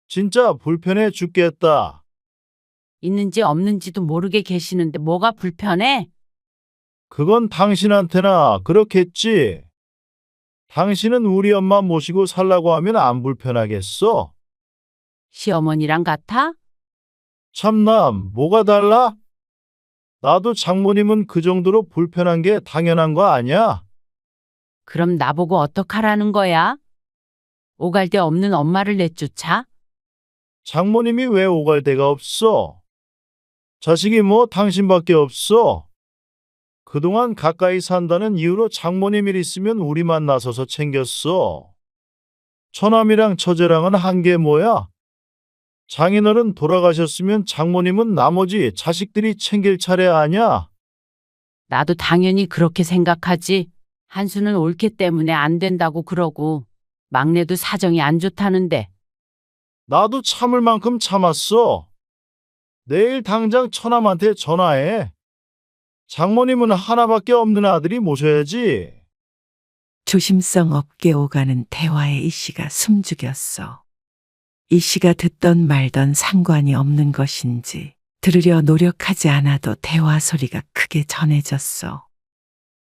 S7: 진짜 불편해 죽겠다.
S8: 있는지 없는지도 모르게 계시는데 뭐가 불편해?
S7: 그건 당신한테나 그렇겠지. 당신은 우리 엄마 모시고 살라고 하면 안 불편하겠어?
S8: 시어머니랑 같아?
S7: 참나, 뭐가 달라? 나도 장모님은 그 정도로 불편한 게 당연한 거 아니야?
S8: 그럼 나보고 어떡하라는 거야? 오갈 데 없는 엄마를 내쫓아?
S7: 장모님이 왜 오갈 데가 없어? 자식이 뭐 당신밖에 없어? 그동안 가까이 산다는 이유로 장모님 일 있으면 우리만 나서서 챙겼어. 처남이랑 처제랑은 한 게 뭐야? 장인어른 돌아가셨으면 장모님은 나머지 자식들이 챙길 차례 아냐?
S8: 나도 당연히 그렇게 생각하지. 한수는 옳기 때문에 안 된다고 그러고 막내도 사정이 안 좋다는데.
S7: 나도 참을 만큼 참았어. 내일 당장 처남한테 전화해. 장모님은 하나밖에 없는 아들이 모셔야지.
S3: 조심성 없게 오가는 대화에 이 씨가 숨죽였어. 이 씨가 듣던 말던 상관이 없는 것인지 들으려 노력하지 않아도 대화 소리가 크게 전해졌어.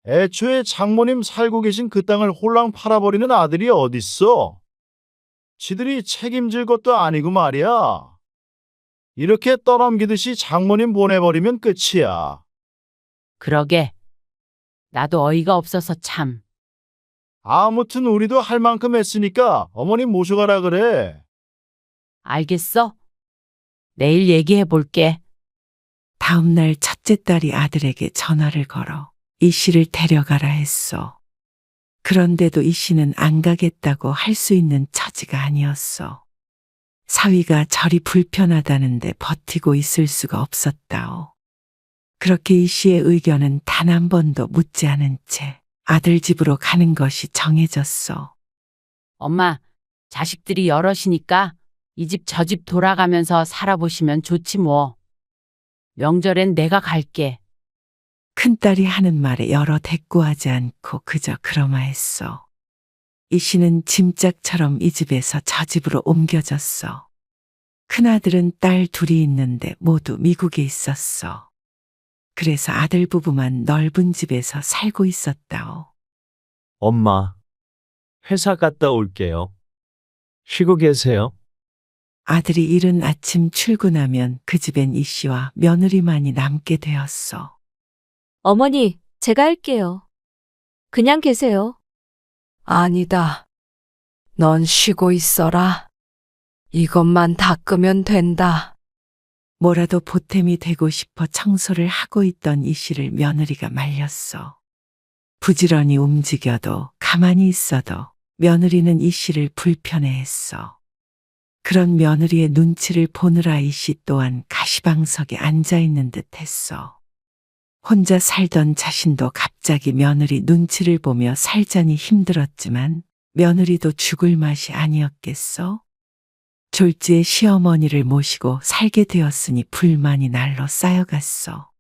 S7: 애초에 장모님 살고 계신 그 땅을 홀랑 팔아버리는 아들이 어딨어? 지들이 책임질 것도 아니고 말이야. 이렇게 떠넘기듯이 장모님 보내버리면 끝이야.
S8: 그러게. 나도 어이가 없어서 참.
S7: 아무튼 우리도 할 만큼 했으니까 어머님 모셔가라 그래.
S8: 알겠어? 내일 얘기해 볼게.
S3: 다음 날 첫째 딸이 아들에게 전화를 걸어 이 씨를 데려가라 했어. 그런데도 이 씨는 안 가겠다고 할 수 있는 처지가 아니었어. 사위가 저리 불편하다는데 버티고 있을 수가 없었다오. 그렇게 이 씨의 의견은 단 한 번도 묻지 않은 채 아들 집으로 가는 것이 정해졌어.
S8: 엄마, 자식들이 여럿이니까 이 집 저 집 돌아가면서 살아보시면 좋지 뭐. 명절엔 내가 갈게.
S3: 큰딸이 하는 말에 여러 대꾸하지 않고 그저 그러마했어. 이 씨는 짐짝처럼 이 집에서 저 집으로 옮겨졌어. 큰아들은 딸 둘이 있는데 모두 미국에 있었어. 그래서 아들 부부만 넓은 집에서 살고 있었다오.
S10: 엄마, 회사 갔다 올게요. 쉬고 계세요.
S3: 아들이 이른 아침 출근하면 그 집엔 이 씨와 며느리만이 남게 되었어.
S4: 어머니, 제가 할게요. 그냥 계세요.
S2: 아니다. 넌 쉬고 있어라. 이것만 닦으면 된다.
S3: 뭐라도 보탬이 되고 싶어 청소를 하고 있던 이 씨를 며느리가 말렸어. 부지런히 움직여도 가만히 있어도 며느리는 이 씨를 불편해했어. 그런 며느리의 눈치를 보느라 이 씨 또한 가시방석에 앉아있는 듯 했어. 혼자 살던 자신도 갑자기 며느리 눈치를 보며 살자니 힘들었지만 며느리도 죽을 맛이 아니었겠어? 졸지에 시어머니를 모시고 살게 되었으니 불만이 날로 쌓여갔어.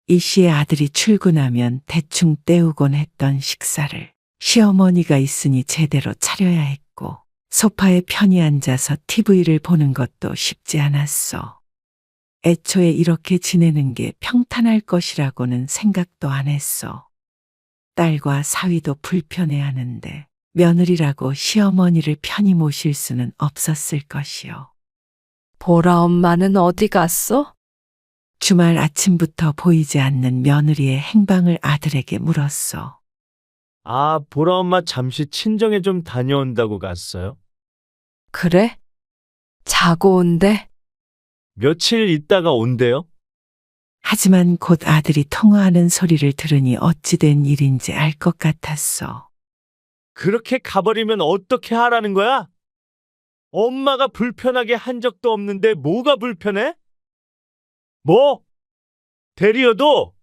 S3: 이 씨의 아들이 출근하면 대충 때우곤 했던 식사를 시어머니가 있으니 제대로 차려야 했고 소파에 편히 앉아서 TV를 보는 것도 쉽지 않았어. 애초에 이렇게 지내는 게 평탄할 것이라고는 생각도 안 했어. 딸과 사위도 불편해하는데 며느리라고 시어머니를 편히 모실 수는 없었을 것이요.
S2: 보라 엄마는 어디 갔어?
S3: 주말 아침부터 보이지 않는 며느리의 행방을 아들에게 물었어.
S10: 아, 보라 엄마 잠시 친정에 좀 다녀온다고 갔어요.
S2: 그래? 자고 온대?
S10: 며칠 있다가 온대요.
S3: 하지만 곧 아들이 통화하는 소리를 들으니 어찌 된 일인지 알 것 같았어.
S10: 그렇게 가버리면 어떻게 하라는 거야? 엄마가 불편하게 한 적도 없는데 뭐가 불편해? 뭐? 대리여도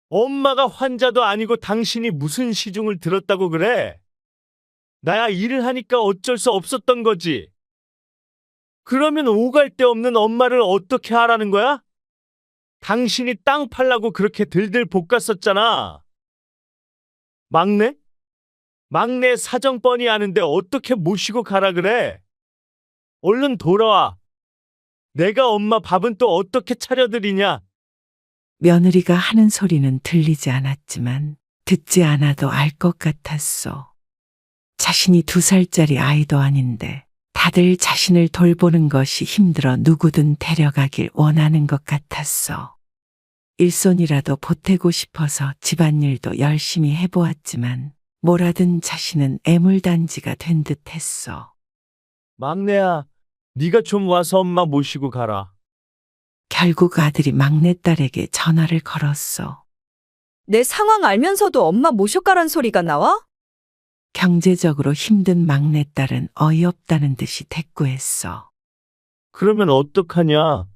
S10: 엄마가 환자도 아니고 당신이 무슨 시중을 들었다고 그래? 나야 일을 하니까 어쩔 수 없었던 거지. 그러면 오갈 데 없는 엄마를 어떻게 하라는 거야? 당신이 땅 팔라고 그렇게 들들 볶았었잖아. 막내? 막내 사정 뻔히 아는데 어떻게 모시고 가라 그래? 얼른 돌아와. 내가 엄마 밥은 또 어떻게 차려드리냐?
S3: 며느리가 하는 소리는 들리지 않았지만 듣지 않아도 알 것 같았어. 자신이 2살짜리 아이도 아닌데 다들 자신을 돌보는 것이 힘들어 누구든 데려가길 원하는 것 같았어. 일손이라도 보태고 싶어서 집안일도 열심히 해보았지만 뭐라든 자신은 애물단지가 된 듯했어.
S10: 막내야, 네가 좀 와서 엄마 모시고 가라.
S3: 결국 아들이 막내딸에게 전화를 걸었어.
S5: 내 상황 알면서도 엄마 모셔가란 소리가 나와?
S3: 경제적으로 힘든 막내딸은 어이없다는 듯이 대꾸했어.
S10: 그러면 어떡하냐?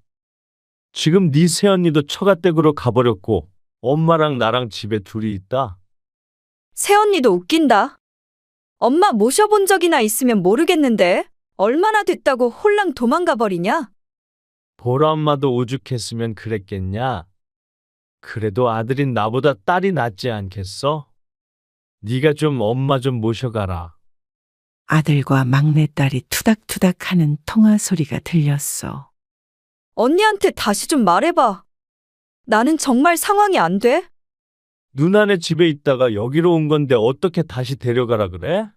S10: 지금 네 새언니도 처가댁으로 가버렸고 엄마랑 나랑 집에 둘이 있다.
S5: 새언니도 웃긴다. 엄마 모셔본 적이나 있으면 모르겠는데 얼마나 됐다고 홀랑 도망가 버리냐?
S10: 보라 엄마도 오죽했으면 그랬겠냐? 그래도 아들인 나보다 딸이 낫지 않겠어? 네가 좀 엄마 좀 모셔가라.
S3: 아들과 막내딸이 투닥투닥하는 통화 소리가 들렸어.
S5: 언니한테 다시 좀 말해봐. 나는 정말 상황이 안 돼.
S10: 누나네 집에 있다가 여기로 온 건데 어떻게 다시 데려가라 그래?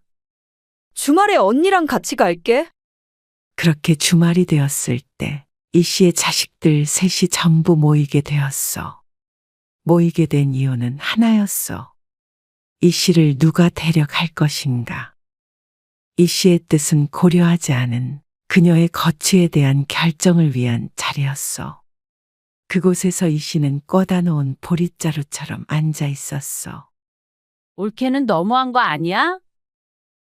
S5: 주말에 언니랑 같이 갈게.
S3: 그렇게 주말이 되었을 때 이 씨의 자식들 셋이 전부 모이게 되었어. 모이게 된 이유는 하나였어. 이 씨를 누가 데려갈 것인가. 이 씨의 뜻은 고려하지 않은 그녀의 거취에 대한 결정을 위한 자리였어. 그곳에서 이 씨는 꽂아 놓은 보릿자루처럼 앉아 있었어.
S8: 올케는 너무한 거 아니야?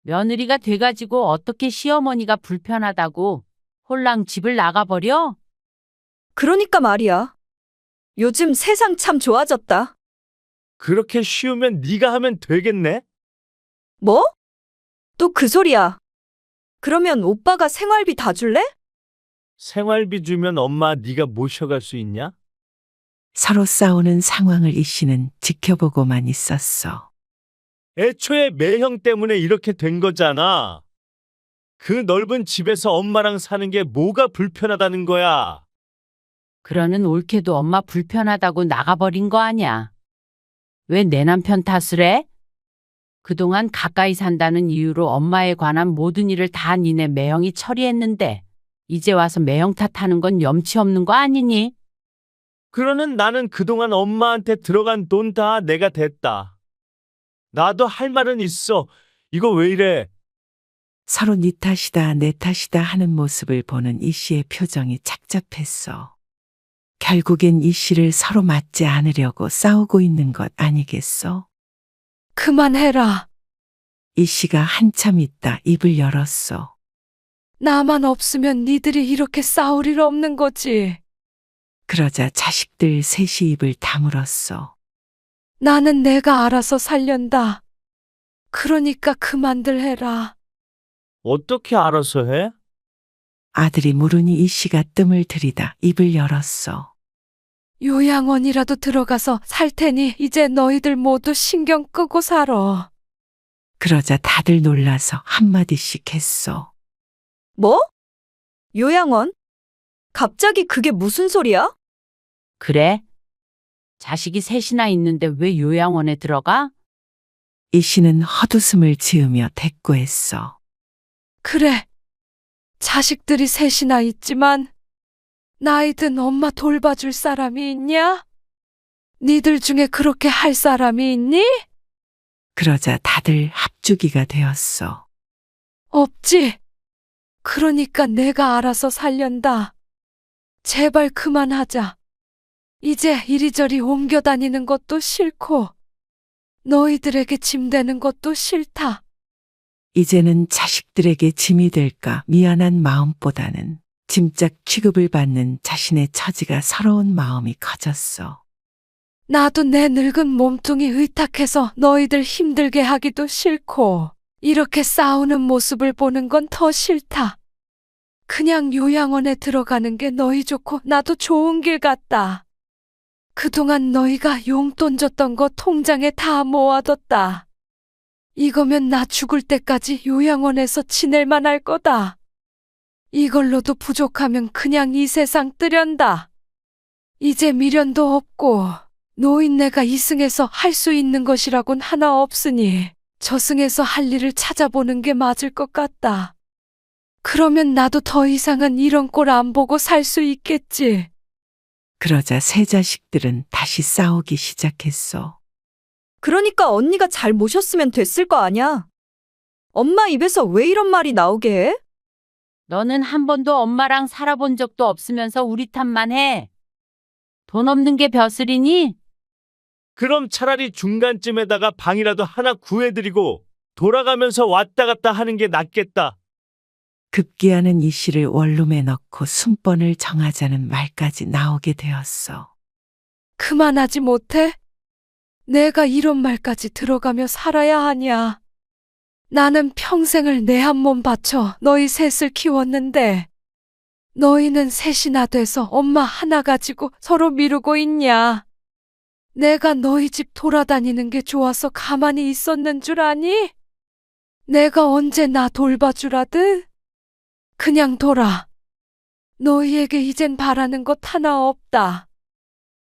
S8: 며느리가 돼가지고 어떻게 시어머니가 불편하다고 홀랑 집을 나가버려?
S5: 그러니까 말이야. 요즘 세상 참 좋아졌다.
S10: 그렇게 쉬우면 네가 하면 되겠네?
S5: 뭐? 또 그 소리야. 그러면 오빠가 생활비 다 줄래?
S10: 생활비 주면 엄마 네가 모셔갈 수 있냐?
S3: 서로 싸우는 상황을 이 씨는 지켜보고만 있었어.
S10: 애초에 매형 때문에 이렇게 된 거잖아. 그 넓은 집에서 엄마랑 사는 게 뭐가 불편하다는 거야.
S8: 그러는 올케도 엄마 불편하다고 나가버린 거 아냐? 왜 내 남편 탓을 해? 그동안 가까이 산다는 이유로 엄마에 관한 모든 일을 다 니네 매형이 처리했는데 이제 와서 매형 탓하는 건 염치 없는 거 아니니?
S10: 그러는 나는 그동안 엄마한테 들어간 돈 다 내가 댔다. 나도 할 말은 있어. 이거 왜 이래?
S3: 서로 네 탓이다 내 탓이다 하는 모습을 보는 이 씨의 표정이 착잡했어. 결국엔 이 씨를 서로 맞지 않으려고 싸우고 있는 것 아니겠어?
S2: 그만해라.
S3: 이 씨가 한참 있다 입을 열었어.
S2: 나만 없으면 니들이 이렇게 싸울 일 없는 거지.
S3: 그러자 자식들 셋이 입을 다물었어.
S2: 나는 내가 알아서 살련다. 그러니까 그만들 해라.
S10: 어떻게 알아서 해?
S3: 아들이 물으니 이 씨가 뜸을 들이다 입을 열었어.
S2: 요양원이라도 들어가서 살 테니 이제 너희들 모두 신경 끄고 살아.
S3: 그러자 다들 놀라서 한마디씩 했어.
S5: 뭐? 요양원? 갑자기 그게 무슨 소리야?
S8: 그래? 자식이 셋이나 있는데 왜 요양원에 들어가?
S3: 이 씨는 헛웃음을 지으며 대꾸했어.
S2: 그래. 자식들이 셋이나 있지만 나이든 엄마 돌봐줄 사람이 있냐? 니들 중에 그렇게 할 사람이 있니?
S3: 그러자 다들 합주기가 되었어.
S2: 없지. 그러니까 내가 알아서 살련다. 제발 그만하자. 이제 이리저리 옮겨 다니는 것도 싫고 너희들에게 짐 되는 것도 싫다.
S3: 이제는 자식들에게 짐이 될까 미안한 마음보다는 짐짝 취급을 받는 자신의 처지가 서러운 마음이 커졌어.
S2: 나도 내 늙은 몸뚱이 의탁해서 너희들 힘들게 하기도 싫고 이렇게 싸우는 모습을 보는 건 더 싫다. 그냥 요양원에 들어가는 게 너희 좋고 나도 좋은 길 같다. 그동안 너희가 용돈 줬던 거 통장에 다 모아뒀다. 이거면 나 죽을 때까지 요양원에서 지낼만 할 거다. 이걸로도 부족하면 그냥 이 세상 뜨련다. 이제 미련도 없고 노인네가 이승에서 할 수 있는 것이라곤 하나 없으니 저승에서 할 일을 찾아보는 게 맞을 것 같다. 그러면 나도 더 이상은 이런 꼴 안 보고 살 수 있겠지.
S3: 그러자 세 자식들은 다시 싸우기 시작했어.
S5: 그러니까 언니가 잘 모셨으면 됐을 거 아냐? 엄마 입에서 왜 이런 말이 나오게 해?
S8: 너는 한 번도 엄마랑 살아본 적도 없으면서 우리 탓만 해. 돈 없는 게 벼슬이니?
S10: 그럼 차라리 중간쯤에다가 방이라도 하나 구해드리고 돌아가면서 왔다 갔다 하는 게 낫겠다.
S3: 급기야는 이 씨를 원룸에 넣고 순번을 정하자는 말까지 나오게 되었어.
S2: 그만하지 못해? 내가 이런 말까지 들어가며 살아야 하냐. 나는 평생을 내 한 몸 바쳐 너희 셋을 키웠는데 너희는 셋이나 돼서 엄마 하나 가지고 서로 미루고 있냐. 내가 너희 집 돌아다니는 게 좋아서 가만히 있었는 줄 아니? 내가 언제 나 돌봐주라든? 그냥 돌아. 너희에게 이젠 바라는 것 하나 없다.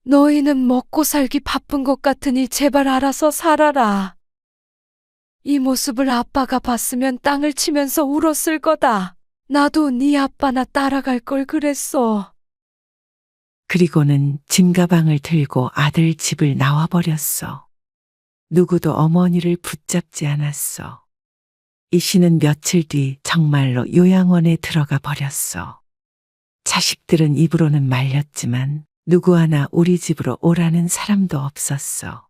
S2: 너희는 먹고 살기 바쁜 것 같으니 제발 알아서 살아라. 이 모습을 아빠가 봤으면 땅을 치면서 울었을 거다. 나도 네 아빠나 따라갈 걸 그랬어.
S3: 그리고는 짐가방을 들고 아들 집을 나와버렸어. 누구도 어머니를 붙잡지 않았어. 이 씨는 며칠 뒤 정말로 요양원에 들어가 버렸어. 자식들은 입으로는 말렸지만 누구 하나 우리 집으로 오라는 사람도 없었어.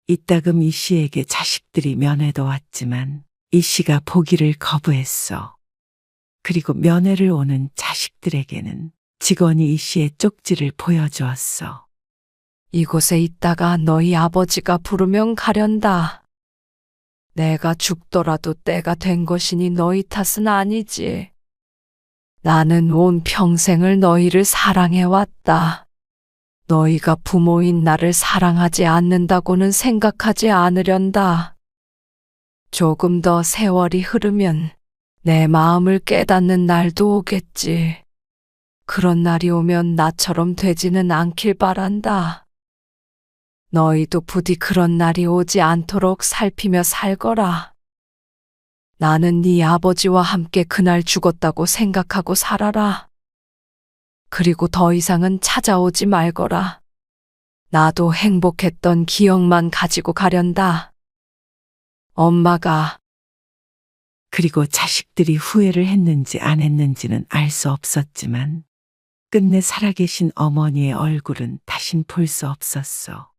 S3: 이따금 이 씨에게 자식들이 면회도 왔지만 이 씨가 보기를 거부했어. 그리고 면회를 오는 자식들에게는 직원이 이 씨의 쪽지를 보여주었어.
S2: 이곳에 있다가 너희 아버지가 부르면 가련다. 내가 죽더라도 때가 된 것이니 너희 탓은 아니지. 나는 온 평생을 너희를 사랑해왔다. 너희가 부모인 나를 사랑하지 않는다고는 생각하지 않으련다. 조금 더 세월이 흐르면 내 마음을 깨닫는 날도 오겠지. 그런 날이 오면 나처럼 되지는 않길 바란다. 너희도 부디 그런 날이 오지 않도록 살피며 살거라. 나는 네 아버지와 함께 그날 죽었다고 생각하고 살아라. 그리고 더 이상은 찾아오지 말거라. 나도 행복했던 기억만 가지고 가련다. 엄마가.
S3: 그리고 자식들이 후회를 했는지 안 했는지는 알 수 없었지만 끝내 살아계신 어머니의 얼굴은 다신 볼 수 없었어.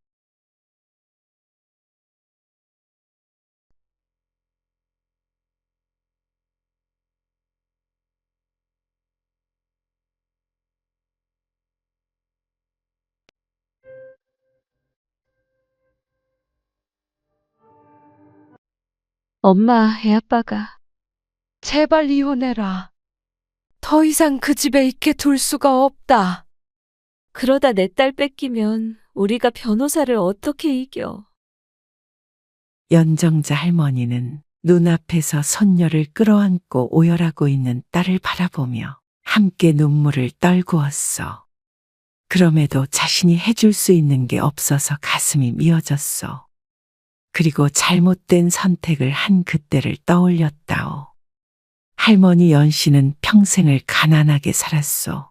S2: 엄마, 애 아빠가. 제발 이혼해라. 더 이상 그 집에 있게 둘 수가 없다.
S4: 그러다 내 딸 뺏기면 우리가 변호사를 어떻게 이겨?
S3: 연정자 할머니는 눈앞에서 손녀를 끌어안고 오열하고 있는 딸을 바라보며 함께 눈물을 떨구었어. 그럼에도 자신이 해줄 수 있는 게 없어서 가슴이 미어졌어. 그리고 잘못된 선택을 한 그때를 떠올렸다오. 할머니 연씨는 평생을 가난하게 살았소.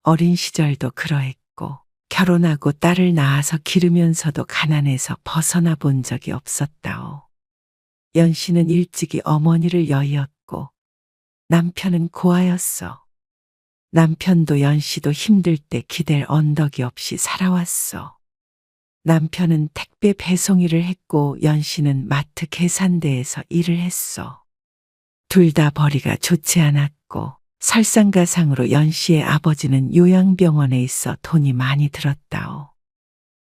S3: 어린 시절도 그러했고 결혼하고 딸을 낳아서 기르면서도 가난해서 벗어나 본 적이 없었다오. 연씨는 일찍이 어머니를 여의었고 남편은 고아였어. 남편도 연씨도 힘들 때 기댈 언덕이 없이 살아왔어. 남편은 택배 배송 일을 했고 연씨는 마트 계산대에서 일을 했어. 둘 다 벌이가 좋지 않았고 설상가상으로 연씨의 아버지는 요양병원에 있어 돈이 많이 들었다오.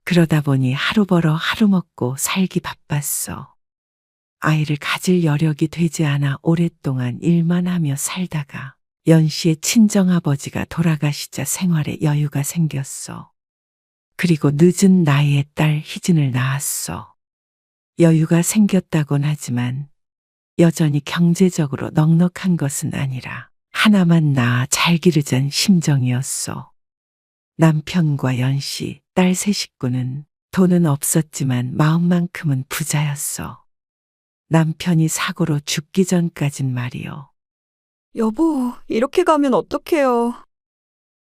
S3: 그러다 보니 하루 벌어 하루 먹고 살기 바빴어. 아이를 가질 여력이 되지 않아 오랫동안 일만 하며 살다가 연씨의 친정아버지가 돌아가시자 생활에 여유가 생겼어. 그리고 늦은 나이에 딸 희진을 낳았어. 여유가 생겼다곤 하지만 여전히 경제적으로 넉넉한 것은 아니라 하나만 낳아 잘 기르잔 심정이었어. 남편과 연씨, 딸 세 식구는 돈은 없었지만 마음만큼은 부자였어. 남편이 사고로 죽기 전까진 말이요.
S5: 여보, 이렇게 가면 어떡해요?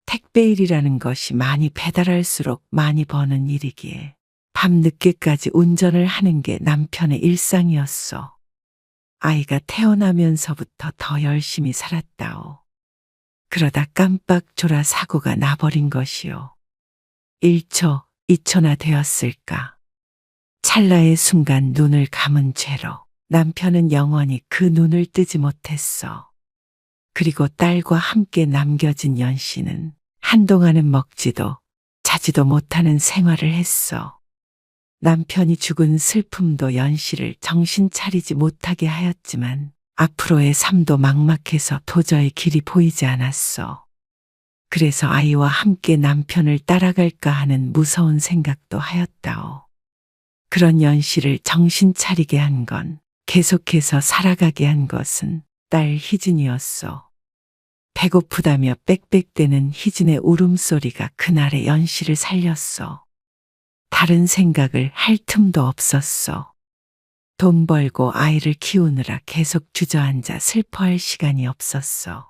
S3: 택배일이라는 것이 많이 배달할수록 많이 버는 일이기에 밤늦게까지 운전을 하는 게 남편의 일상이었어. 아이가 태어나면서부터 더 열심히 살았다오. 그러다 깜빡 졸아 사고가 나버린 것이요. 1초, 2초나 되었을까. 찰나의 순간 눈을 감은 죄로 남편은 영원히 그 눈을 뜨지 못했어. 그리고 딸과 함께 남겨진 연씨는 한동안은 먹지도 자지도 못하는 생활을 했어. 남편이 죽은 슬픔도 연씨를 정신 차리지 못하게 하였지만 앞으로의 삶도 막막해서 도저히 길이 보이지 않았어. 그래서 아이와 함께 남편을 따라갈까 하는 무서운 생각도 하였다오. 그런 연씨를 정신 차리게 한 건, 계속해서 살아가게 한 것은 딸 희진이었어. 배고프다며 빽빽대는 희진의 울음소리가 그날의 연씨를 살렸어. 다른 생각을 할 틈도 없었어. 돈 벌고 아이를 키우느라 계속 주저앉아 슬퍼할 시간이 없었어.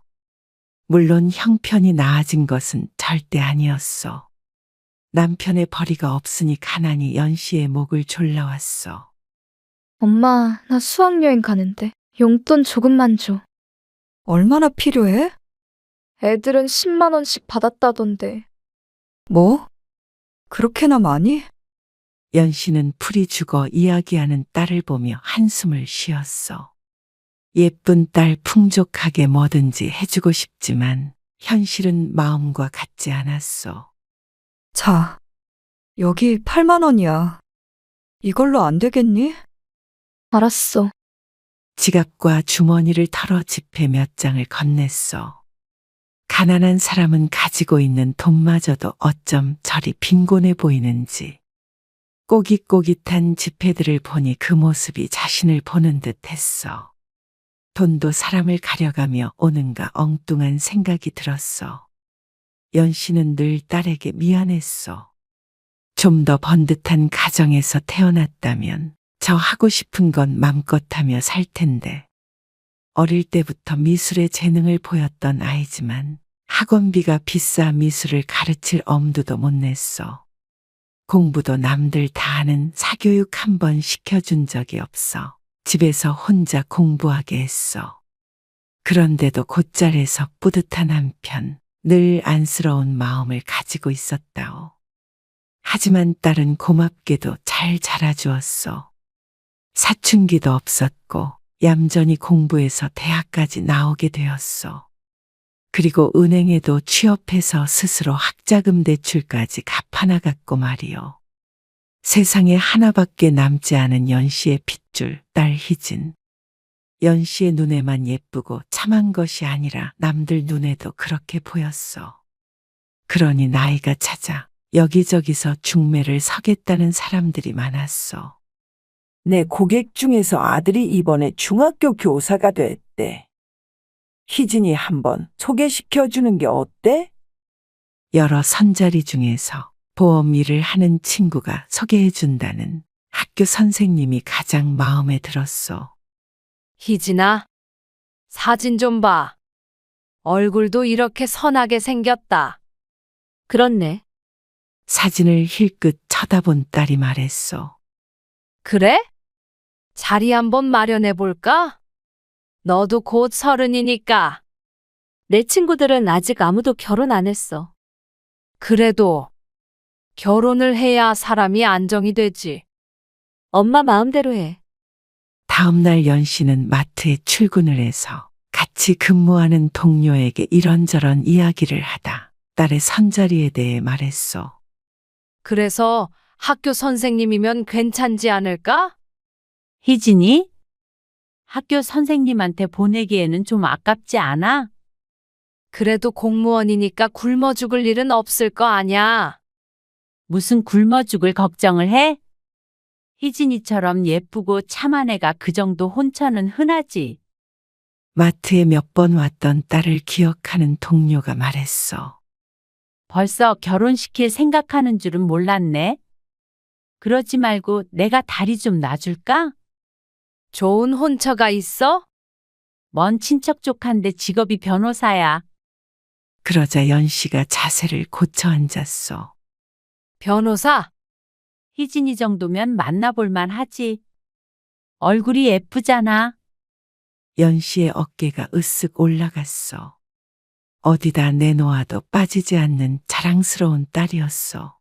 S3: 물론 형편이 나아진 것은 절대 아니었어. 남편의 벌이가 없으니 가난이 연씨의 목을 졸라왔어.
S6: 엄마, 나 수학여행 가는데 용돈 조금만 줘.
S5: 얼마나 필요해?
S6: 애들은 10만 원씩 받았다던데.
S5: 뭐? 그렇게나 많이?
S3: 연씨는 풀이 죽어 이야기하는 딸을 보며 한숨을 쉬었어. 예쁜 딸 풍족하게 뭐든지 해주고 싶지만 현실은 마음과 같지 않았어.
S5: 자, 여기 8만 원이야. 이걸로 안 되겠니?
S6: 알았어.
S3: 지갑과 주머니를 털어 지폐 몇 장을 건넸어. 가난한 사람은 가지고 있는 돈마저도 어쩜 저리 빈곤해 보이는지. 꼬깃꼬깃한 지폐들을 보니 그 모습이 자신을 보는 듯 했어. 돈도 사람을 가려가며 오는가 엉뚱한 생각이 들었어. 연씨는 늘 딸에게 미안했어. 좀 더 번듯한 가정에서 태어났다면 저 하고 싶은 건 맘껏 하며 살 텐데. 어릴 때부터 미술에 재능을 보였던 아이지만 학원비가 비싸 미술을 가르칠 엄두도 못 냈어. 공부도 남들 다 하는 사교육 한 번 시켜준 적이 없어. 집에서 혼자 공부하게 했어. 그런데도 곧잘해서 뿌듯한 한편 늘 안쓰러운 마음을 가지고 있었다오. 하지만 딸은 고맙게도 잘 자라주었어. 사춘기도 없었고 얌전히 공부해서 대학까지 나오게 되었어. 그리고 은행에도 취업해서 스스로 학자금 대출까지 갚아나갔고 말이요. 세상에 하나밖에 남지 않은 연씨의 빚도 줄 딸 희진. 연씨의 눈에만 예쁘고 참한 것이 아니라 남들 눈에도 그렇게 보였어. 그러니 나이가 차자 여기저기서 중매를 서겠다는 사람들이 많았어.
S11: 내 고객 중에서 아들이 이번에 중학교 교사가 됐대. 희진이 한번 소개시켜 주는 게 어때?
S3: 여러 선자리 중에서 보험 일을 하는 친구가 소개해 준다는 학교 선생님이 가장 마음에 들었어.
S2: 희진아, 사진 좀 봐. 얼굴도 이렇게 선하게 생겼다.
S4: 그렇네.
S3: 사진을 힐끗 쳐다본 딸이 말했어.
S2: 그래? 자리 한번 마련해 볼까? 너도 곧 30이니까.
S4: 내 친구들은 아직 아무도 결혼 안 했어.
S2: 그래도 결혼을 해야 사람이 안정이 되지.
S4: 엄마 마음대로 해.
S3: 다음 날 연씨는 마트에 출근을 해서 같이 근무하는 동료에게 이런저런 이야기를 하다 딸의 선자리에 대해 말했어.
S2: 그래서 학교 선생님이면 괜찮지 않을까?
S8: 희진이? 학교 선생님한테 보내기에는 좀 아깝지 않아?
S2: 그래도 공무원이니까 굶어 죽을 일은 없을 거 아냐.
S8: 무슨 굶어 죽을 걱정을 해? 희진이처럼 예쁘고 참한 애가 그 정도 혼처는 흔하지.
S3: 마트에 몇 번 왔던 딸을 기억하는 동료가 말했어.
S8: 벌써 결혼시킬 생각하는 줄은 몰랐네. 그러지 말고 내가 다리 좀 놔줄까?
S2: 좋은 혼처가 있어?
S8: 먼 친척 쪽한데 직업이 변호사야.
S3: 그러자 연씨가 자세를 고쳐 앉았어.
S2: 변호사?
S8: 희진이 정도면 만나볼만 하지. 얼굴이 예쁘잖아.
S3: 연씨의 어깨가 으쓱 올라갔어. 어디다 내놓아도 빠지지 않는 자랑스러운 딸이었어.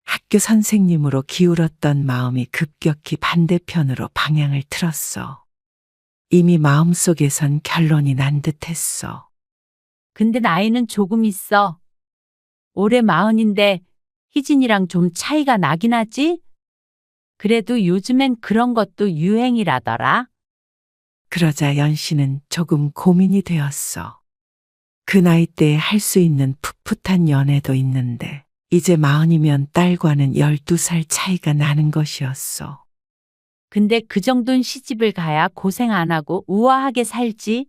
S3: 학교 선생님으로 기울었던 마음이 급격히 반대편으로 방향을 틀었어. 이미 마음속에선 결론이 난 듯했어.
S8: 근데 나이는 조금 있어. 올해 40인데 희진이랑 좀 차이가 나긴 하지? 그래도 요즘엔 그런 것도 유행이라더라.
S3: 그러자 연씨는 조금 고민이 되었어. 그 나이대에 할 수 있는 풋풋한 연애도 있는데 이제 40이면 딸과는 12살 차이가 나는 것이었어.
S8: 근데 그 정도는 시집을 가야 고생 안 하고 우아하게 살지.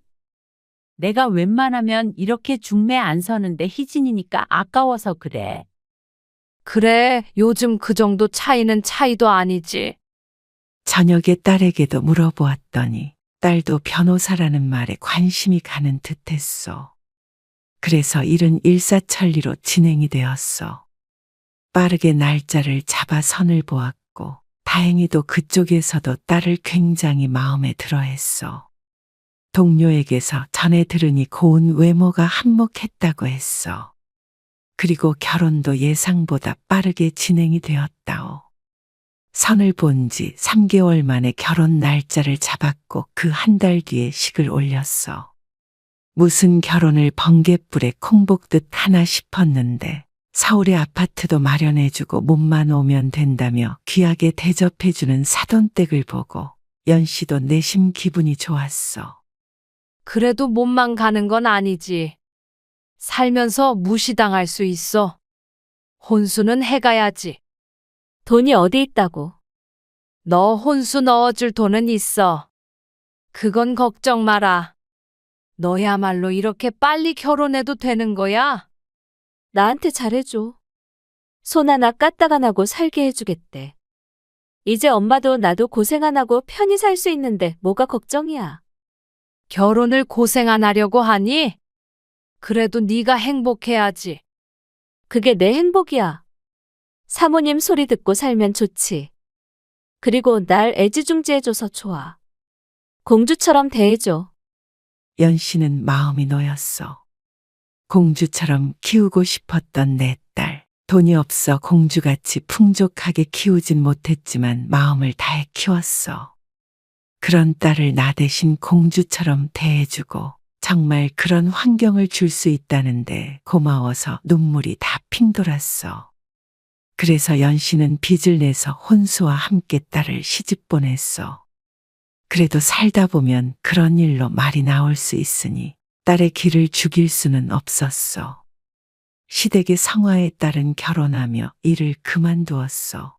S8: 내가 웬만하면 이렇게 중매 안 서는데 희진이니까 아까워서 그래.
S2: 그래, 요즘 그 정도 차이는 차이도 아니지.
S3: 저녁에 딸에게도 물어보았더니 딸도 변호사라는 말에 관심이 가는 듯했어. 그래서 일은 일사천리로 진행이 되었어. 빠르게 날짜를 잡아 선을 보았고 다행히도 그쪽에서도 딸을 굉장히 마음에 들어했어. 동료에게서 전해 들으니 고운 외모가 한몫했다고 했어. 그리고 결혼도 예상보다 빠르게 진행이 되었다오. 선을 본 지 3개월 만에 결혼 날짜를 잡았고 그 한 달 뒤에 식을 올렸어. 무슨 결혼을 번갯불에 콩 볶듯 하나 싶었는데 서울에 아파트도 마련해주고 몸만 오면 된다며 귀하게 대접해주는 사돈댁을 보고 연씨도 내심 기분이 좋았어.
S2: 그래도 몸만 가는 건 아니지. 살면서 무시당할 수 있어. 혼수는 해가야지.
S4: 돈이 어디 있다고.
S2: 너 혼수 넣어줄 돈은 있어. 그건 걱정 마라. 너야말로 이렇게 빨리 결혼해도 되는 거야?
S4: 나한테 잘해줘. 손 하나 까딱 안 하고 살게 해주겠대. 이제 엄마도 나도 고생 안 하고 편히 살 수 있는데 뭐가 걱정이야.
S2: 결혼을 고생 안 하려고 하니? 그래도 네가 행복해야지.
S4: 그게 내 행복이야. 사모님 소리 듣고 살면 좋지. 그리고 날 애지중지해줘서 좋아. 공주처럼 대해줘.
S3: 연씨는 마음이 놓였어. 공주처럼 키우고 싶었던 내 딸. 돈이 없어 공주같이 풍족하게 키우진 못했지만 마음을 다해 키웠어. 그런 딸을 나 대신 공주처럼 대해주고 정말 그런 환경을 줄 수 있다는데 고마워서 눈물이 다 핑 돌았어. 그래서 연씨는 빚을 내서 혼수와 함께 딸을 시집 보냈어. 그래도 살다 보면 그런 일로 말이 나올 수 있으니 딸의 길을 죽일 수는 없었어. 시댁의 성화에 따른 결혼하며 일을 그만두었어.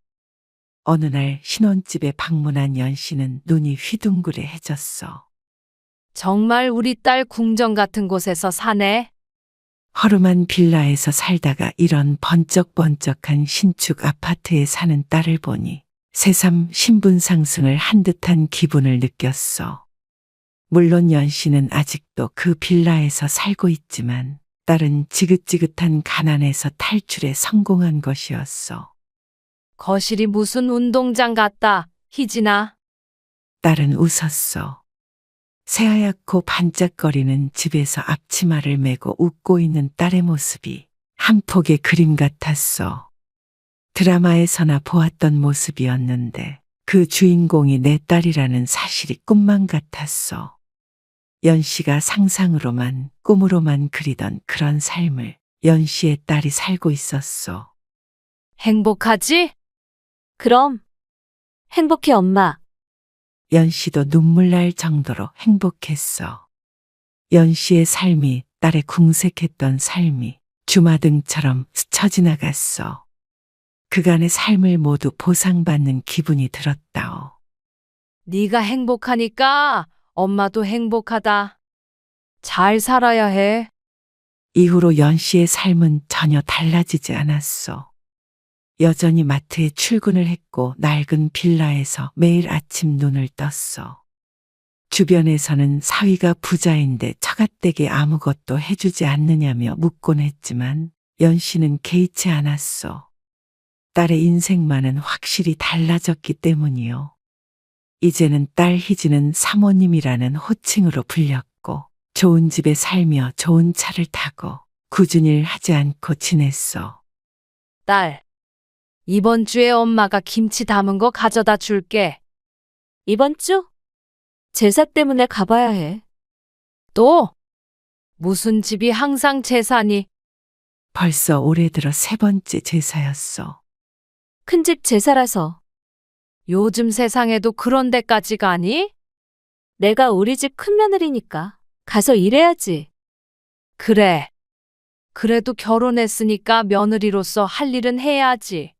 S3: 어느 날 신혼집에 방문한 연씨는 눈이 휘둥그레해졌어.
S2: 정말 우리 딸 궁정 같은 곳에서 사네.
S3: 허름한 빌라에서 살다가 이런 번쩍번쩍한 신축 아파트에 사는 딸을 보니 새삼 신분 상승을 한 듯한 기분을 느꼈어. 물론 연씨는 아직도 그 빌라에서 살고 있지만 딸은 지긋지긋한 가난에서 탈출에 성공한 것이었어.
S2: 거실이 무슨 운동장 같다, 희진아.
S3: 딸은 웃었어. 새하얗고 반짝거리는 집에서 앞치마를 메고 웃고 있는 딸의 모습이 한 폭의 그림 같았어. 드라마에서나 보았던 모습이었는데 그 주인공이 내 딸이라는 사실이 꿈만 같았어. 연씨가 상상으로만 꿈으로만 그리던 그런 삶을 연씨의 딸이 살고 있었어.
S2: 행복하지?
S4: 그럼. 행복해, 엄마.
S3: 연씨도 눈물 날 정도로 행복했어. 연씨의 삶이 딸의 궁색했던 삶이 주마등처럼 스쳐 지나갔어. 그간의 삶을 모두 보상받는 기분이 들었다오.
S2: 네가 행복하니까 엄마도 행복하다. 잘 살아야 해.
S3: 이후로 연씨의 삶은 전혀 달라지지 않았어. 여전히 마트에 출근을 했고 낡은 빌라에서 매일 아침 눈을 떴어. 주변에서는 사위가 부자인데 처갓댁에 아무것도 해주지 않느냐며 묻곤 했지만 연씨는 개의치 않았어. 딸의 인생만은 확실히 달라졌기 때문이요. 이제는 딸 희진은 사모님이라는 호칭으로 불렸고 좋은 집에 살며 좋은 차를 타고 꾸준일 하지 않고 지냈어.
S2: 딸, 이번 주에 엄마가 김치 담은 거 가져다 줄게.
S4: 이번 주? 제사 때문에 가봐야 해.
S2: 또? 무슨 집이 항상 제사니?
S3: 벌써 올해 들어 3번째 제사였어.
S4: 큰집 제사라서.
S2: 요즘 세상에도 그런 데까지 가니?
S4: 내가 우리 집 큰며느리니까 가서 일해야지.
S2: 그래. 그래도 결혼했으니까 며느리로서 할 일은 해야지.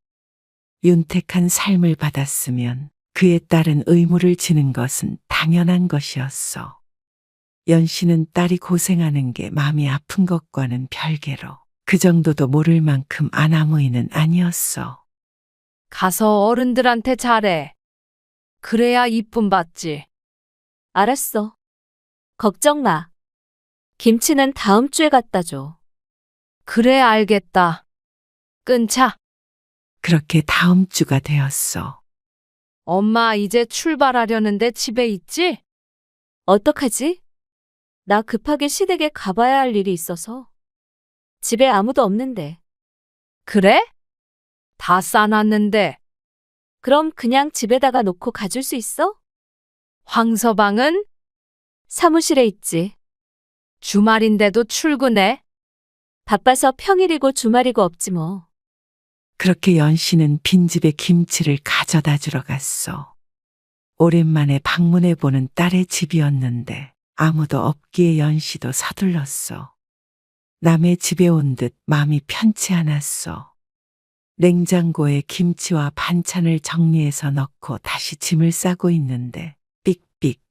S3: 윤택한 삶을 받았으면 그에 따른 의무를 지는 것은 당연한 것이었어. 연씨는 딸이 고생하는 게 마음이 아픈 것과는 별개로 그 정도도 모를 만큼 아나무인은 아니었어.
S2: 가서 어른들한테 잘해. 그래야 이쁨 받지.
S4: 알았어. 걱정 마. 김치는 다음 주에 갖다 줘.
S2: 그래, 알겠다. 끊자.
S3: 그렇게 다음 주가 되었어.
S2: 엄마 이제 출발하려는데 집에 있지?
S4: 어떡하지? 나 급하게 시댁에 가봐야 할 일이 있어서. 집에 아무도 없는데.
S2: 그래? 다 싸놨는데.
S4: 그럼 그냥 집에다가 놓고 가줄 수 있어?
S2: 황서방은?
S4: 사무실에 있지.
S2: 주말인데도 출근해?
S4: 바빠서 평일이고 주말이고 없지 뭐.
S3: 그렇게 연씨는 빈집에 김치를 가져다 주러 갔어. 오랜만에 방문해보는 딸의 집이었는데 아무도 없기에 연씨도 서둘렀어. 남의 집에 온 듯 마음이 편치 않았어. 냉장고에 김치와 반찬을 정리해서 넣고 다시 짐을 싸고 있는데 삑삑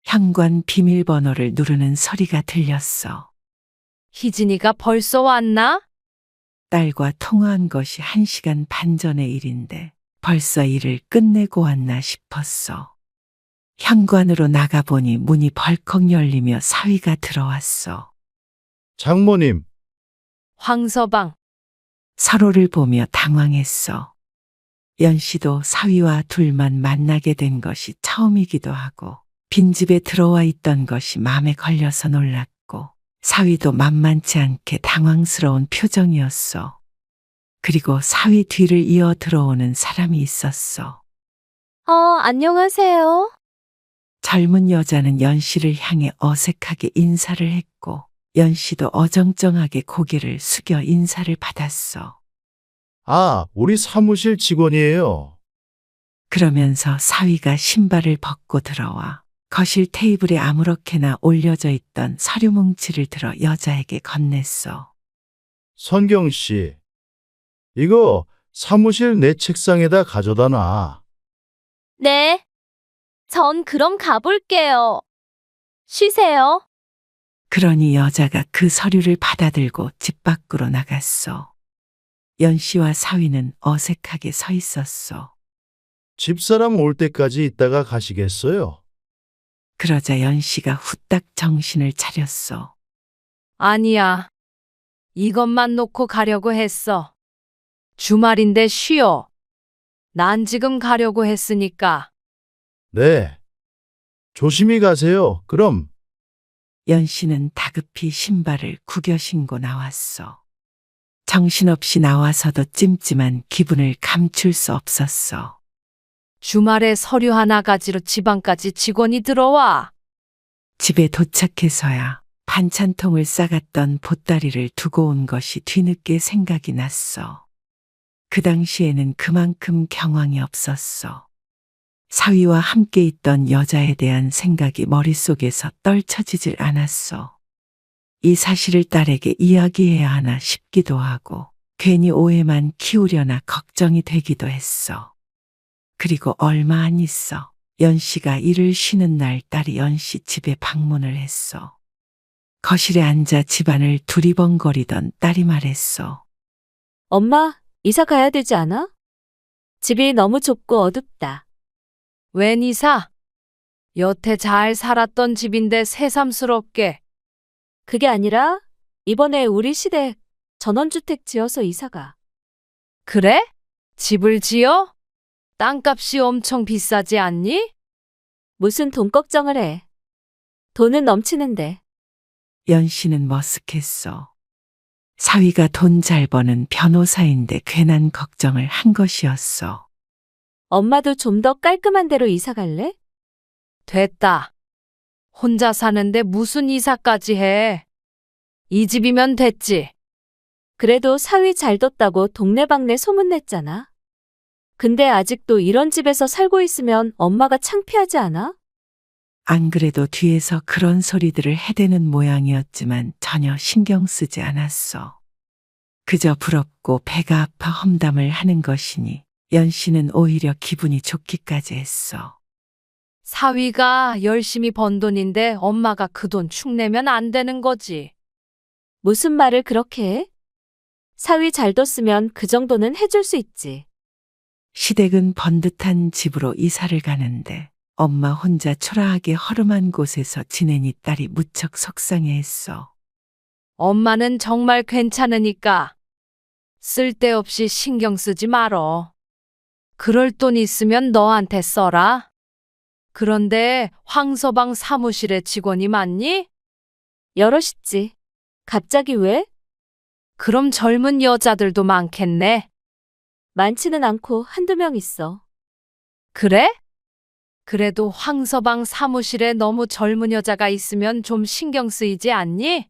S3: 현관 비밀번호를 누르는 소리가 들렸어.
S2: 희진이가 벌써 왔나?
S3: 딸과 통화한 것이 1시간 반 전의 일인데 벌써 일을 끝내고 왔나 싶었어. 현관으로 나가보니 문이 벌컥 열리며 사위가 들어왔어.
S7: 장모님,
S2: 황서방.
S3: 서로를 보며 당황했어. 연씨도 사위와 둘만 만나게 된 것이 처음이기도 하고 빈집에 들어와 있던 것이 마음에 걸려서 놀랐고 사위도 만만치 않게 당황스러운 표정이었어. 그리고 사위 뒤를 이어 들어오는 사람이 있었어.
S6: 안녕하세요.
S3: 젊은 여자는 연씨를 향해 어색하게 인사를 했고 연씨도 어정쩡하게 고개를 숙여 인사를 받았어.
S7: 아, 우리 사무실 직원이에요.
S3: 그러면서 사위가 신발을 벗고 들어와 거실 테이블에 아무렇게나 올려져 있던 서류 뭉치를 들어 여자에게 건넸어.
S7: 선경 씨, 이거 사무실 내 책상에다 가져다 놔.
S4: 네. 전 그럼 가볼게요. 쉬세요.
S3: 그러니 여자가 그 서류를 받아들고 집 밖으로 나갔어. 연 씨와 사위는 어색하게 서 있었어.
S7: 집사람 올 때까지 있다가 가시겠어요?
S3: 그러자 연 씨가 후딱 정신을 차렸어.
S2: 아니야. 이것만 놓고 가려고 했어. 주말인데 쉬어. 난 지금 가려고 했으니까.
S7: 네. 조심히 가세요. 그럼.
S3: 연 씨는 다급히 신발을 구겨 신고 나왔어. 정신없이 나와서도 찜찜한 기분을 감출 수 없었어.
S2: 주말에 서류 하나 가지러 지방까지 직원이 들어와.
S3: 집에 도착해서야 반찬통을 싸갔던 보따리를 두고 온 것이 뒤늦게 생각이 났어. 그 당시에는 그만큼 경황이 없었어. 사위와 함께 있던 여자에 대한 생각이 머릿속에서 떨쳐지질 않았어. 이 사실을 딸에게 이야기해야 하나 싶기도 하고 괜히 오해만 키우려나 걱정이 되기도 했어. 그리고 얼마 안 있어 연 씨가 일을 쉬는 날 딸이 연 씨 집에 방문을 했어. 거실에 앉아 집안을 두리번거리던 딸이 말했어.
S4: 엄마, 이사 가야 되지 않아? 집이 너무 좁고 어둡다.
S2: 웬 이사? 여태 잘 살았던 집인데 새삼스럽게.
S4: 그게 아니라 이번에 우리 시댁 전원주택 지어서 이사가.
S2: 그래? 집을 지어? 땅값이 엄청 비싸지 않니?
S4: 무슨 돈 걱정을 해. 돈은 넘치는데.
S3: 연 씨는 머쓱했어. 사위가 돈 잘 버는 변호사인데 괜한 걱정을 한 것이었어.
S4: 엄마도 좀 더 깔끔한 데로 이사 갈래?
S2: 됐다. 혼자 사는데 무슨 이사까지 해. 이 집이면 됐지.
S4: 그래도 사위 잘 뒀다고 동네방네 소문냈잖아. 근데 아직도 이런 집에서 살고 있으면 엄마가 창피하지 않아?
S3: 안 그래도 뒤에서 그런 소리들을 해대는 모양이었지만 전혀 신경 쓰지 않았어. 그저 부럽고 배가 아파 험담을 하는 것이니 연 씨는 오히려 기분이 좋기까지 했어.
S2: 사위가 열심히 번 돈인데 엄마가 그 돈 축내면 안 되는 거지.
S4: 무슨 말을 그렇게 해? 사위 잘 뒀으면 그 정도는 해줄 수 있지.
S3: 시댁은 번듯한 집으로 이사를 가는데 엄마 혼자 초라하게 허름한 곳에서 지내니 딸이 무척 속상해했어.
S2: 엄마는 정말 괜찮으니까 쓸데없이 신경 쓰지 말어. 그럴 돈 있으면 너한테 써라. 그런데 황서방 사무실에 직원이 많니?
S4: 여럿이지. 갑자기 왜?
S2: 그럼 젊은 여자들도 많겠네.
S4: 많지는 않고 한두 명 있어.
S2: 그래? 그래도 황서방 사무실에 너무 젊은 여자가 있으면 좀 신경 쓰이지 않니?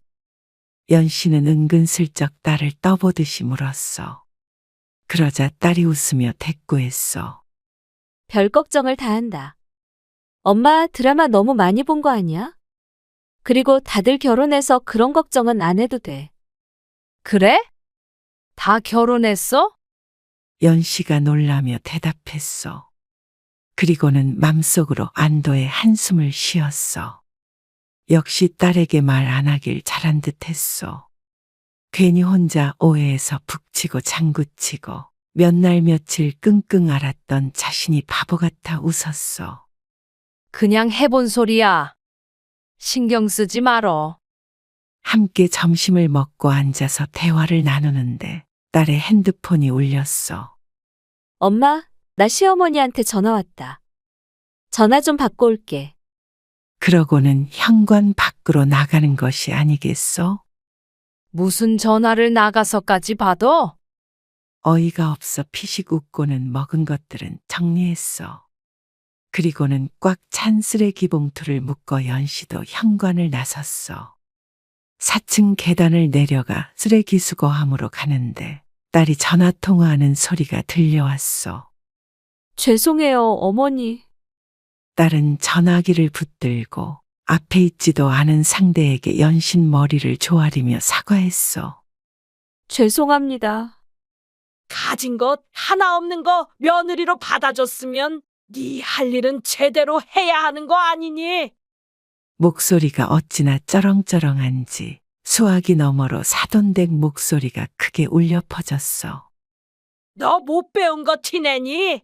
S3: 연 씨는 은근슬쩍 딸을 떠보듯이 물었어. 그러자 딸이 웃으며 대꾸했어.
S4: 별 걱정을 다 한다. 엄마 드라마 너무 많이 본 거 아니야? 그리고 다들 결혼해서 그런 걱정은 안 해도 돼.
S2: 그래? 다 결혼했어?
S3: 연 씨가 놀라며 대답했어. 그리고는 맘속으로 안도의 한숨을 쉬었어. 역시 딸에게 말 안 하길 잘한 듯 했어. 괜히 혼자 오해에서 북치고 장구치고 몇 날 며칠 끙끙 앓았던 자신이 바보 같아 웃었어.
S2: 그냥 해본 소리야. 신경 쓰지 말어.
S3: 함께 점심을 먹고 앉아서 대화를 나누는데 딸의 핸드폰이 울렸어.
S4: 엄마, 나 시어머니한테 전화 왔다. 전화 좀 받고 올게.
S3: 그러고는 현관 밖으로 나가는 것이 아니겠어?
S2: 무슨 전화를 나가서까지 받아?
S3: 어이가 없어 피식 웃고는 먹은 것들은 정리했어. 그리고는 꽉 찬 쓰레기 봉투를 묶어 연씨도 현관을 나섰어. 4층 계단을 내려가 쓰레기 수거함으로 가는데 딸이 전화 통화하는 소리가 들려왔어.
S4: 죄송해요, 어머니.
S3: 딸은 전화기를 붙들고 앞에 있지도 않은 상대에게 연신 머리를 조아리며 사과했어.
S4: 죄송합니다.
S12: 가진 것 하나 없는 거 며느리로 받아줬으면 네 할 일은 제대로 해야 하는 거 아니니?
S3: 목소리가 어찌나 쩌렁쩌렁한지 수화기 너머로 사돈댁 목소리가 크게 울려 퍼졌어.
S12: 너 못 배운 거 티내니?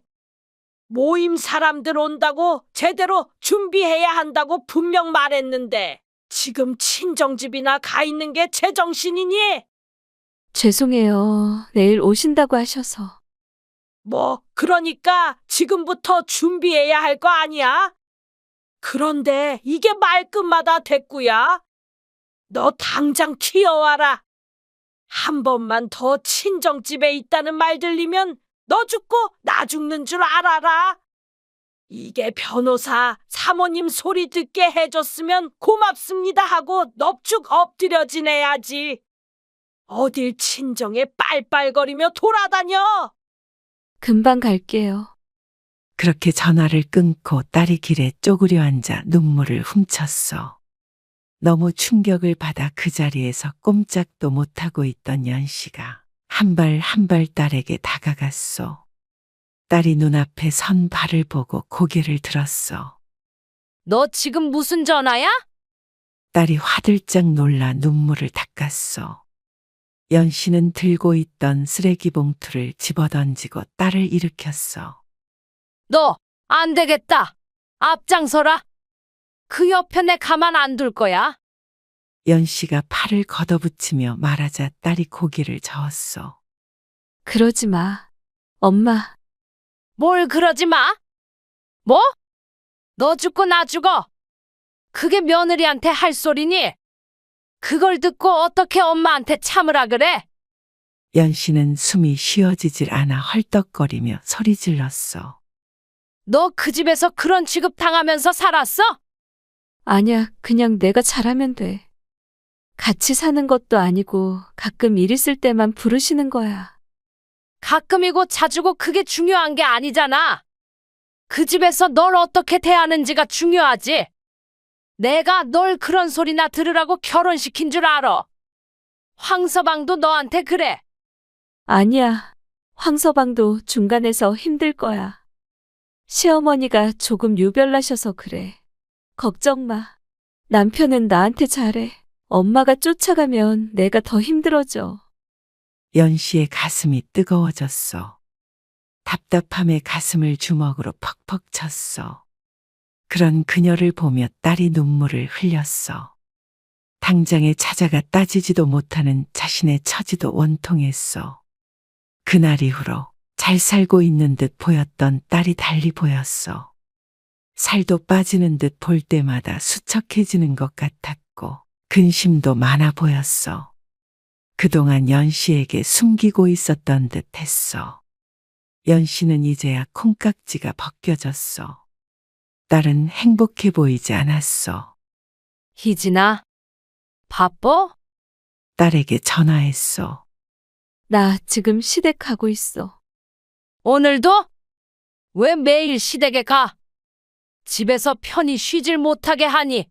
S12: 모임 사람들 온다고 제대로 준비해야 한다고 분명 말했는데 지금 친정집이나 가 있는 게 제정신이니?
S4: 죄송해요. 내일 오신다고 하셔서.
S12: 뭐 그러니까 지금부터 준비해야 할 거 아니야? 그런데 이게 말끝마다 대꾸야. 너 당장 튀어와라. 한 번만 더 친정집에 있다는 말 들리면 너 죽고 나 죽는 줄 알아라. 이게 변호사 사모님 소리 듣게 해줬으면 고맙습니다 하고 넙죽 엎드려 지내야지. 어딜 친정에 빨빨거리며 돌아다녀.
S4: 금방 갈게요.
S3: 그렇게 전화를 끊고 딸이 길에 쪼그려 앉아 눈물을 훔쳤어. 너무 충격을 받아 그 자리에서 꼼짝도 못하고 있던 연씨가 한 발 한 발 딸에게 다가갔어. 딸이 눈앞에 선 발을 보고 고개를 들었어.
S12: 너 지금 무슨 전화야?
S3: 딸이 화들짝 놀라 눈물을 닦았어. 연씨는 들고 있던 쓰레기 봉투를 집어던지고 딸을 일으켰어.
S12: 너 안 되겠다. 앞장서라. 그 옆에 내 가만 안 둘 거야.
S3: 연씨가 팔을 걷어붙이며 말하자 딸이 고개를 저었어.
S4: 그러지 마. 엄마.
S12: 뭘 그러지 마? 뭐? 너 죽고 나 죽어. 그게 며느리한테 할 소리니? 그걸 듣고 어떻게 엄마한테 참으라 그래?
S3: 연씨는 숨이 쉬어지질 않아 헐떡거리며 소리 질렀어.
S12: 너 그 집에서 그런 취급 당하면서 살았어?
S4: 아니야, 그냥 내가 잘하면 돼. 같이 사는 것도 아니고 가끔 일 있을 때만 부르시는 거야.
S12: 가끔이고 자주고 그게 중요한 게 아니잖아. 그 집에서 널 어떻게 대하는지가 중요하지. 내가 널 그런 소리나 들으라고 결혼시킨 줄 알아. 황서방도 너한테 그래.
S4: 아니야. 황서방도 중간에서 힘들 거야. 시어머니가 조금 유별나셔서 그래. 걱정 마. 남편은 나한테 잘해. 엄마가 쫓아가면 내가 더 힘들어져.
S3: 연씨의 가슴이 뜨거워졌어. 답답함에 가슴을 주먹으로 퍽퍽 쳤어. 그런 그녀를 보며 딸이 눈물을 흘렸어. 당장에 찾아가 따지지도 못하는 자신의 처지도 원통했어. 그날 이후로 잘 살고 있는 듯 보였던 딸이 달리 보였어. 살도 빠지는 듯 볼 때마다 수척해지는 것 같았고 근심도 많아 보였어. 그동안 연씨에게 숨기고 있었던 듯 했어. 연씨는 이제야 콩깍지가 벗겨졌어. 딸은 행복해 보이지 않았어.
S12: 희진아, 바빠?
S3: 딸에게 전화했어.
S4: 나 지금 시댁 가고 있어.
S12: 오늘도? 왜 매일 시댁에 가? 집에서 편히 쉬질 못하게 하니?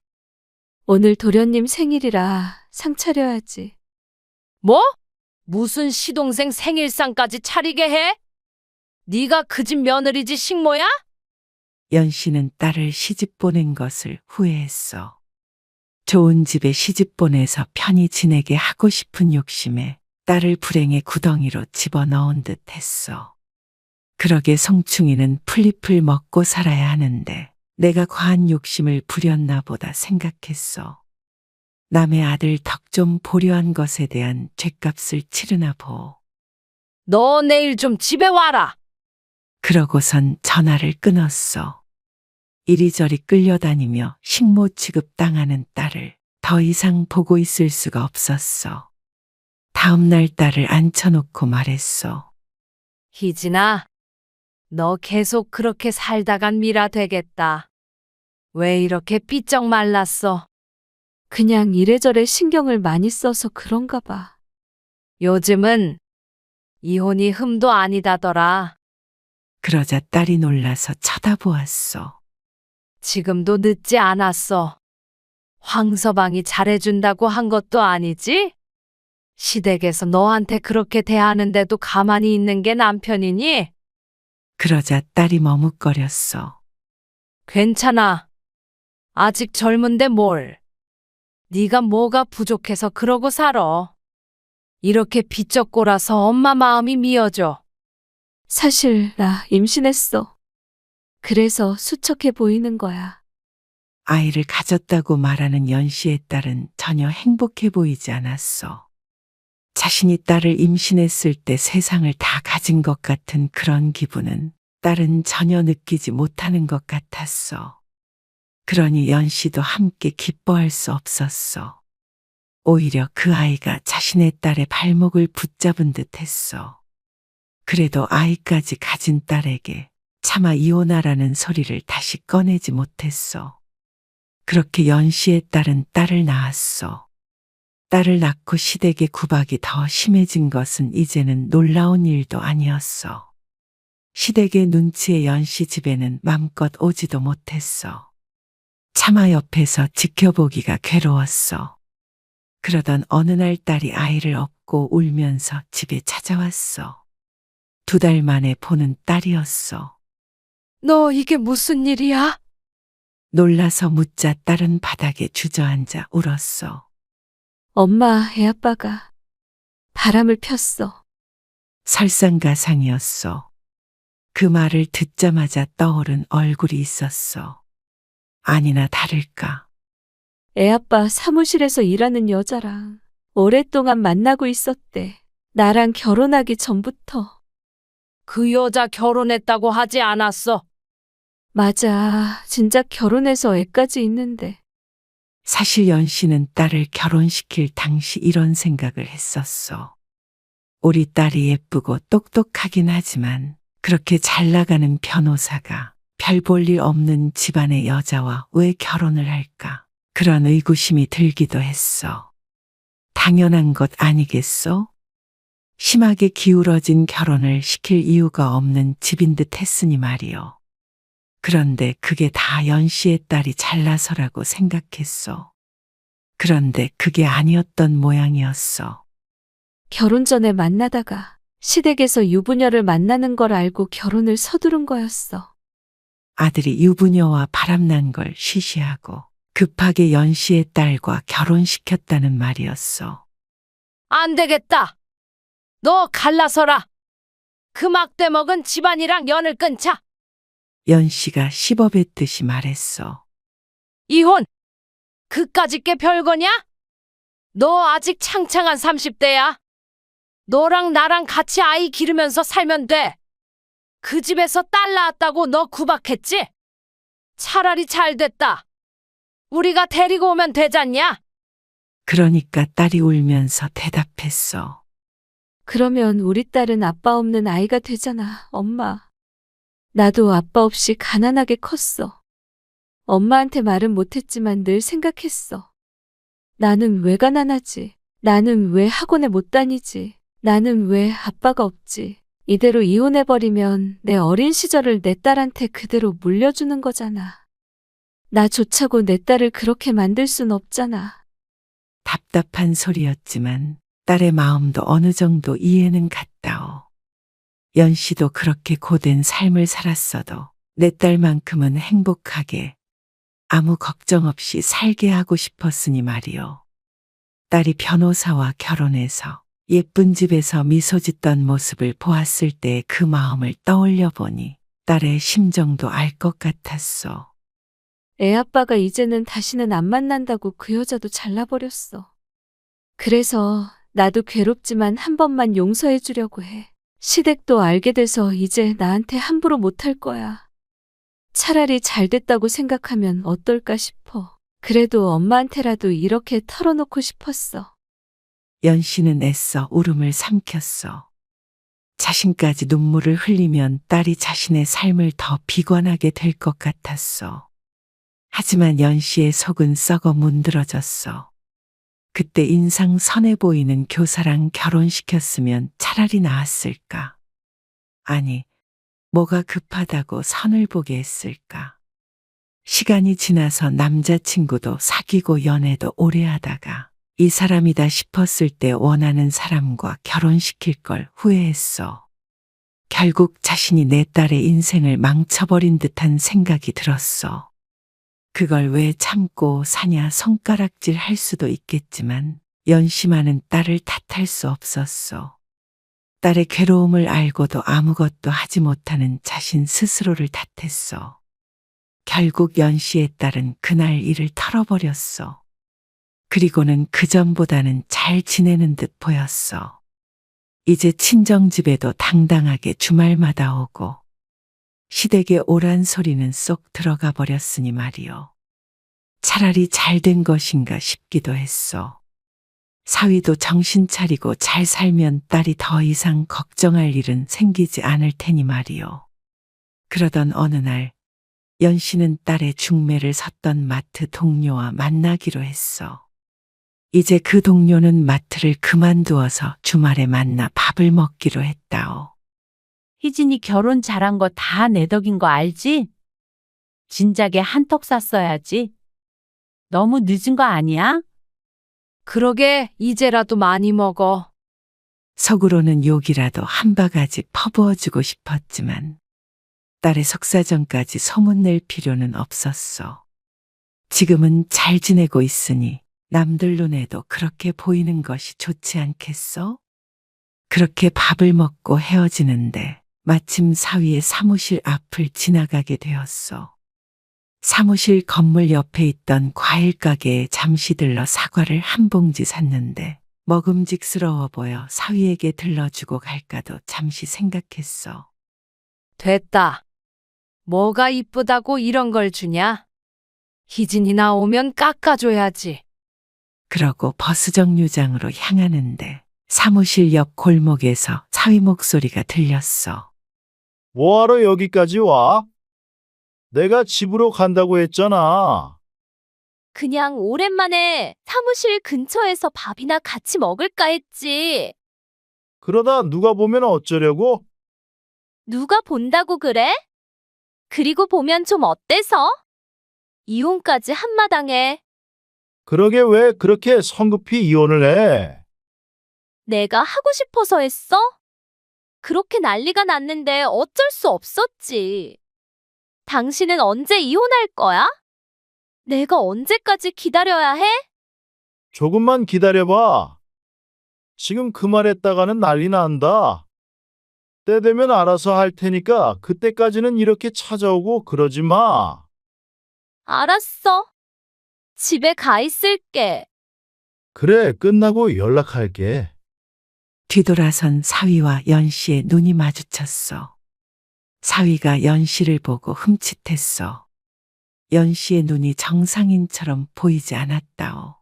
S4: 오늘 도련님 생일이라 상 차려야지.
S12: 뭐? 무슨 시동생 생일상까지 차리게 해? 네가 그 집 며느리지 식모야?
S3: 연씨는 딸을 시집 보낸 것을 후회했어. 좋은 집에 시집 보내서 편히 지내게 하고 싶은 욕심에 딸을 불행의 구덩이로 집어넣은 듯 했어. 그러게 송충이는 풀잎을 먹고 살아야 하는데 내가 과한 욕심을 부렸나 보다 생각했어. 남의 아들 덕 좀 보려한 것에 대한 죗값을 치르나 보오.
S12: 너 내일 좀 집에 와라.
S3: 그러고선 전화를 끊었어. 이리저리 끌려다니며 식모 취급 당하는 딸을 더 이상 보고 있을 수가 없었어. 다음 날 딸을 앉혀놓고 말했어.
S12: 희진아, 너 계속 그렇게 살다간 미라 되겠다. 왜 이렇게 삐쩍 말랐어?
S4: 그냥 이래저래 신경을 많이 써서 그런가 봐.
S12: 요즘은 이혼이 흠도 아니다더라.
S3: 그러자 딸이 놀라서 쳐다보았어.
S12: 지금도 늦지 않았어. 황서방이 잘해준다고 한 것도 아니지? 시댁에서 너한테 그렇게 대하는데도 가만히 있는 게 남편이니?
S3: 그러자 딸이 머뭇거렸어.
S12: 괜찮아. 아직 젊은데 뭘. 네가 뭐가 부족해서 그러고 살아. 이렇게 비쩍고라서 엄마 마음이 미어져.
S4: 사실 나 임신했어. 그래서 수척해 보이는 거야.
S3: 아이를 가졌다고 말하는 연씨의 딸은 전혀 행복해 보이지 않았어. 자신이 딸을 임신했을 때 세상을 다 가진 것 같은 그런 기분은 딸은 전혀 느끼지 못하는 것 같았어. 그러니 연씨도 함께 기뻐할 수 없었어. 오히려 그 아이가 자신의 딸의 발목을 붙잡은 듯 했어. 그래도 아이까지 가진 딸에게 차마 이혼하라는 소리를 다시 꺼내지 못했어. 그렇게 연씨의 딸은 딸을 낳았어. 딸을 낳고 시댁의 구박이 더 심해진 것은 이제는 놀라운 일도 아니었어. 시댁의 눈치에 연씨 집에는 맘껏 오지도 못했어. 차마 옆에서 지켜보기가 괴로웠어. 그러던 어느 날 딸이 아이를 업고 울면서 집에 찾아왔어. 2달 만에 보는 딸이었어.
S12: 너 이게 무슨 일이야?
S3: 놀라서 묻자 딸은 바닥에 주저앉아 울었어.
S4: 엄마, 애아빠가 바람을 폈어.
S3: 설상가상이었어. 그 말을 듣자마자 떠오른 얼굴이 있었어. 아니나 다를까.
S4: 애아빠 사무실에서 일하는 여자랑 오랫동안 만나고 있었대. 나랑 결혼하기 전부터.
S12: 그 여자 결혼했다고 하지 않았어.
S4: 맞아. 진작 결혼해서 애까지 있는데.
S3: 사실 연씨는 딸을 결혼시킬 당시 이런 생각을 했었어. 우리 딸이 예쁘고 똑똑하긴 하지만 그렇게 잘 나가는 변호사가 별 볼 일 없는 집안의 여자와 왜 결혼을 할까? 그런 의구심이 들기도 했어. 당연한 것 아니겠어? 심하게 기울어진 결혼을 시킬 이유가 없는 집인 듯 했으니 말이요. 그런데 그게 다 연씨의 딸이 잘나서라고 생각했어. 그런데 그게 아니었던 모양이었어.
S4: 결혼 전에 만나다가 시댁에서 유부녀를 만나는 걸 알고 결혼을 서두른 거였어.
S3: 아들이 유부녀와 바람난 걸 쉬쉬하고 급하게 연씨의 딸과 결혼시켰다는 말이었어.
S12: 안 되겠다. 너 갈라서라. 그 막대 먹은 집안이랑 연을 끊자.
S3: 연씨가 씹어뱉듯이 말했어.
S12: 이혼. 그까짓 게 별거냐? 너 아직 창창한 30대야. 너랑 나랑 같이 아이 기르면서 살면 돼. 그 집에서 딸 낳았다고 너 구박했지? 차라리 잘 됐다. 우리가 데리고 오면 되잖냐?
S3: 그러니까 딸이 울면서 대답했어.
S4: 그러면 우리 딸은 아빠 없는 아이가 되잖아, 엄마. 나도 아빠 없이 가난하게 컸어. 엄마한테 말은 못했지만 늘 생각했어. 나는 왜 가난하지? 나는 왜 학원에 못 다니지? 나는 왜 아빠가 없지? 이대로 이혼해버리면 내 어린 시절을 내 딸한테 그대로 물려주는 거잖아. 나 좋자고 내 딸을 그렇게 만들 순 없잖아.
S3: 답답한 소리였지만 딸의 마음도 어느 정도 이해는 갔다오. 연씨도 그렇게 고된 삶을 살았어도 내 딸만큼은 행복하게 아무 걱정 없이 살게 하고 싶었으니 말이오. 딸이 변호사와 결혼해서 예쁜 집에서 미소 짓던 모습을 보았을 때의 그 마음을 떠올려 보니 딸의 심정도 알 것 같았어.
S4: 애아빠가 이제는 다시는 안 만난다고 그 여자도 잘라버렸어. 그래서 나도 괴롭지만 한 번만 용서해 주려고 해. 시댁도 알게 돼서 이제 나한테 함부로 못할 거야. 차라리 잘 됐다고 생각하면 어떨까 싶어. 그래도 엄마한테라도 이렇게 털어놓고 싶었어.
S3: 연씨는 애써 울음을 삼켰어. 자신까지 눈물을 흘리면 딸이 자신의 삶을 더 비관하게 될 것 같았어. 하지만 연씨의 속은 썩어 문드러졌어. 그때 인상 선해 보이는 교사랑 결혼시켰으면 차라리 나았을까? 아니, 뭐가 급하다고 선을 보게 했을까? 시간이 지나서 남자친구도 사귀고 연애도 오래 하다가 이 사람이다 싶었을 때 원하는 사람과 결혼시킬 걸 후회했어. 결국 자신이 내 딸의 인생을 망쳐버린 듯한 생각이 들었어. 그걸 왜 참고 사냐 손가락질 할 수도 있겠지만 연심하는 딸을 탓할 수 없었어. 딸의 괴로움을 알고도 아무것도 하지 못하는 자신 스스로를 탓했어. 결국 연씨의 딸은 그날 일을 털어버렸어. 그리고는 그전보다는 잘 지내는 듯 보였어. 이제 친정집에도 당당하게 주말마다 오고 시댁의 오란 소리는 쏙 들어가 버렸으니 말이요. 차라리 잘 된 것인가 싶기도 했어. 사위도 정신 차리고 잘 살면 딸이 더 이상 걱정할 일은 생기지 않을 테니 말이요. 그러던 어느 날 연씨는 딸의 중매를 섰던 마트 동료와 만나기로 했어. 이제 그 동료는 마트를 그만두어서 주말에 만나 밥을 먹기로 했다오.
S8: 희진이 결혼 잘한 거 다 내 덕인 거 알지? 진작에 한턱 쐈어야지. 너무 늦은 거 아니야?
S12: 그러게 이제라도 많이 먹어.
S3: 속으로는 욕이라도 한 바가지 퍼부어주고 싶었지만 딸의 속사정까지 소문낼 필요는 없었어. 지금은 잘 지내고 있으니 남들 눈에도 그렇게 보이는 것이 좋지 않겠어? 그렇게 밥을 먹고 헤어지는데 마침 사위의 사무실 앞을 지나가게 되었어. 사무실 건물 옆에 있던 과일 가게에 잠시 들러 사과를 한 봉지 샀는데 먹음직스러워 보여 사위에게 들러주고 갈까도 잠시 생각했어.
S12: 됐다. 뭐가 이쁘다고 이런 걸 주냐? 희진이 나오면 깎아줘야지.
S3: 그러고 버스정류장으로 향하는데 사무실 옆 골목에서 사위 목소리가 들렸어.
S7: 뭐하러 여기까지 와? 내가 집으로 간다고 했잖아.
S4: 그냥 오랜만에 사무실 근처에서 밥이나 같이 먹을까 했지.
S7: 그러다 누가 보면 어쩌려고?
S4: 누가 본다고 그래? 그리고 보면 좀 어때서? 이혼까지 한마당에.
S7: 그러게 왜 그렇게 성급히 이혼을 해?
S4: 내가 하고 싶어서 했어? 그렇게 난리가 났는데 어쩔 수 없었지. 당신은 언제 이혼할 거야? 내가 언제까지 기다려야 해?
S7: 조금만 기다려봐. 지금 그 말했다가는 난리 난다. 때 되면 알아서 할 테니까 그때까지는 이렇게 찾아오고 그러지 마.
S4: 알았어. 집에 가 있을게.
S7: 그래, 끝나고 연락할게.
S3: 뒤돌아선 사위와 연씨의 눈이 마주쳤어. 사위가 연씨를 보고 흠칫했어. 연씨의 눈이 정상인처럼 보이지 않았다오.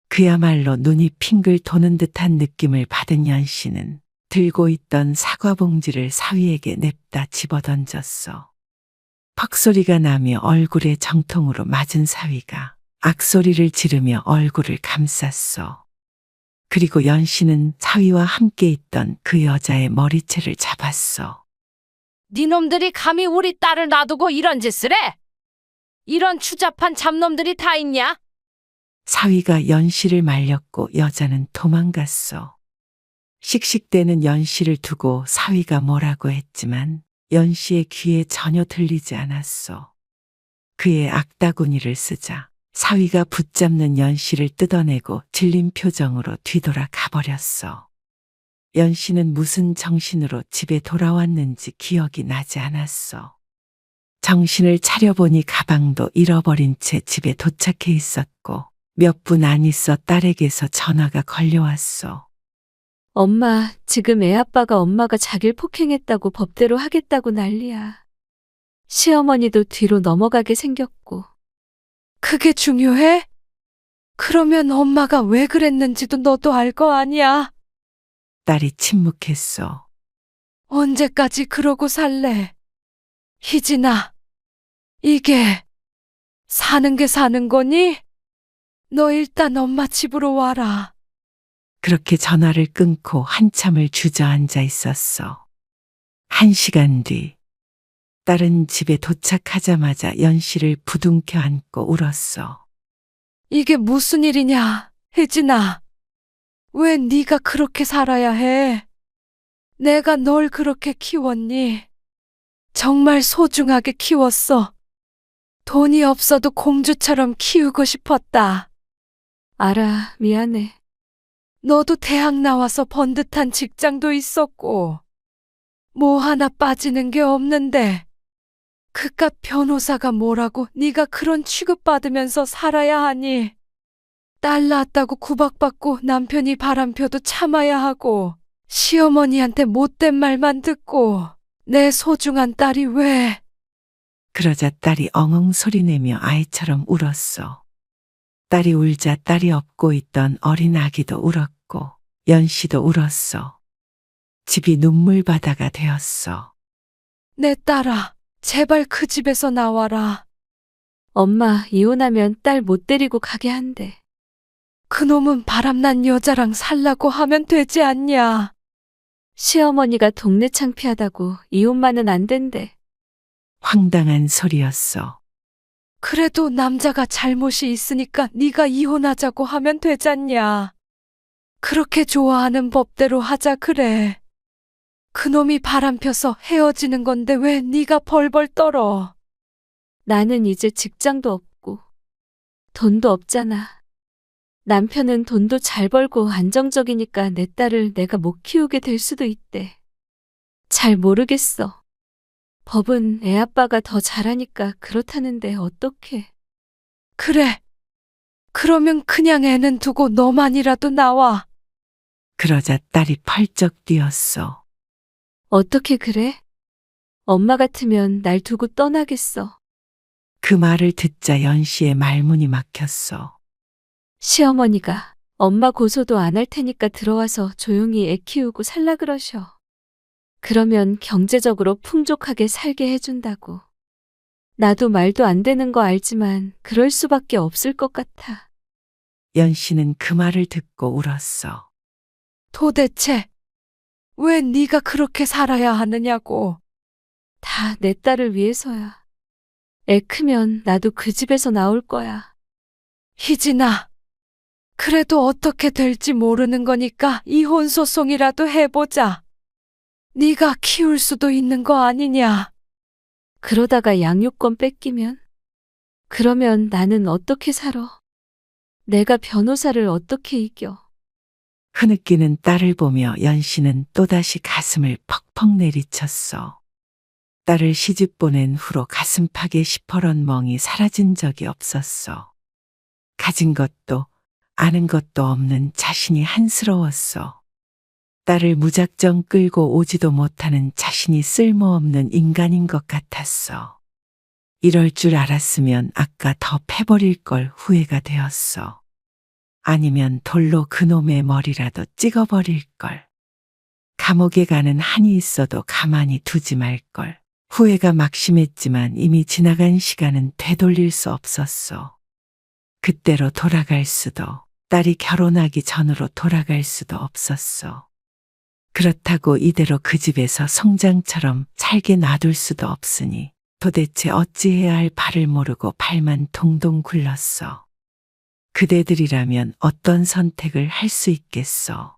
S3: 그야말로 눈이 핑글 도는 듯한 느낌을 받은 연씨는 들고 있던 사과 봉지를 사위에게 냅다 집어던졌어. 퍽소리가 나며 얼굴에 정통으로 맞은 사위가 악소리를 지르며 얼굴을 감쌌어. 그리고 연씨는 사위와 함께 있던 그 여자의 머리채를 잡았어.
S12: 니놈들이 감히 우리 딸을 놔두고 이런 짓을 해? 이런 추잡한 잡놈들이 다 있냐?
S3: 사위가 연씨를 말렸고 여자는 도망갔어. 씩씩대는 연씨를 두고 사위가 뭐라고 했지만 연씨의 귀에 전혀 들리지 않았어. 그의 악다구니를 쓰자 사위가 붙잡는 연씨를 뜯어내고 질린 표정으로 뒤돌아 가버렸어. 연씨는 무슨 정신으로 집에 돌아왔는지 기억이 나지 않았어. 정신을 차려보니 가방도 잃어버린 채 집에 도착해 있었고 몇 분 안 있어 딸에게서 전화가 걸려왔어.
S4: 엄마, 지금 애아빠가 엄마가 자기를 폭행했다고 법대로 하겠다고 난리야. 시어머니도 뒤로 넘어가게 생겼고.
S12: 그게 중요해? 그러면 엄마가 왜 그랬는지도 너도 알 거 아니야?
S3: 딸이 침묵했어.
S12: 언제까지 그러고 살래? 희진아, 이게 사는 게 사는 거니? 너 일단 엄마 집으로 와라.
S3: 그렇게 전화를 끊고 한참을 주저앉아 있었어. 1시간 뒤 딸은 집에 도착하자마자 연씨를 부둥켜 안고 울었어.
S2: 이게 무슨 일이냐, 혜진아. 왜 네가 그렇게 살아야 해? 내가 널 그렇게 키웠니? 정말 소중하게 키웠어. 돈이 없어도 공주처럼 키우고 싶었다.
S4: 알아, 미안해.
S2: 너도 대학 나와서 번듯한 직장도 있었고, 뭐 하나 빠지는 게 없는데, 그깟 변호사가 뭐라고 네가 그런 취급받으면서 살아야 하니? 딸 낳았다고 구박받고 남편이 바람펴도 참아야 하고, 시어머니한테 못된 말만 듣고, 내 소중한 딸이 왜?
S3: 그러자 딸이 엉엉 소리내며 아이처럼 울었어. 딸이 울자 딸이 업고 있던 어린 아기도 울었고 연씨도 울었어. 집이 눈물바다가 되었어.
S2: 내 딸아, 제발 그 집에서 나와라.
S4: 엄마, 이혼하면 딸 못 데리고 가게 한대.
S2: 그놈은 바람난 여자랑 살라고 하면 되지 않냐?
S4: 시어머니가 동네 창피하다고 이혼만은 안 된대.
S3: 황당한 소리였어.
S2: 그래도 남자가 잘못이 있으니까 네가 이혼하자고 하면 되잖냐. 그렇게 좋아하는 법대로 하자 그래. 그놈이 바람펴서 헤어지는 건데 왜 네가 벌벌 떨어.
S4: 나는 이제 직장도 없고 돈도 없잖아. 남편은 돈도 잘 벌고 안정적이니까 내 딸을 내가 못 키우게 될 수도 있대. 잘 모르겠어. 법은 애 아빠가 더 잘하니까 그렇다는데 어떡해.
S2: 그래. 그러면 그냥 애는 두고 너만이라도 나와.
S3: 그러자 딸이 펄쩍 뛰었어.
S4: 어떻게 그래? 엄마 같으면 날 두고 떠나겠어.
S3: 그 말을 듣자 연씨의 말문이 막혔어.
S4: 시어머니가 엄마 고소도 안 할 테니까 들어와서 조용히 애 키우고 살라 그러셔. 그러면 경제적으로 풍족하게 살게 해준다고. 나도 말도 안 되는 거 알지만 그럴 수밖에 없을 것 같아.
S3: 연씨는 그 말을 듣고 울었어.
S2: 도대체 왜 네가 그렇게 살아야 하느냐고.
S4: 다 내 딸을 위해서야. 애 크면 나도 그 집에서 나올 거야.
S2: 희진아, 그래도 어떻게 될지 모르는 거니까 이혼 소송이라도 해보자. 네가 키울 수도 있는 거 아니냐.
S4: 그러다가 양육권 뺏기면? 그러면 나는 어떻게 살아? 내가 변호사를 어떻게 이겨?
S3: 흐느끼는 딸을 보며 연씨는 또다시 가슴을 퍽퍽 내리쳤어. 딸을 시집 보낸 후로 가슴팍에 시퍼런 멍이 사라진 적이 없었어. 가진 것도 아는 것도 없는 자신이 한스러웠어. 딸을 무작정 끌고 오지도 못하는 자신이 쓸모없는 인간인 것 같았어. 이럴 줄 알았으면 아까 더 패버릴 걸 후회가 되었어. 아니면 돌로 그놈의 머리라도 찍어버릴 걸. 감옥에 가는 한이 있어도 가만히 두지 말 걸. 후회가 막심했지만 이미 지나간 시간은 되돌릴 수 없었어. 그때로 돌아갈 수도, 딸이 결혼하기 전으로 돌아갈 수도 없었어. 그렇다고 이대로 그 집에서 성장처럼 살게 놔둘 수도 없으니 도대체 어찌해야 할 바를 모르고 발만 동동 굴렀어. 그대들이라면 어떤 선택을 할 수 있겠어.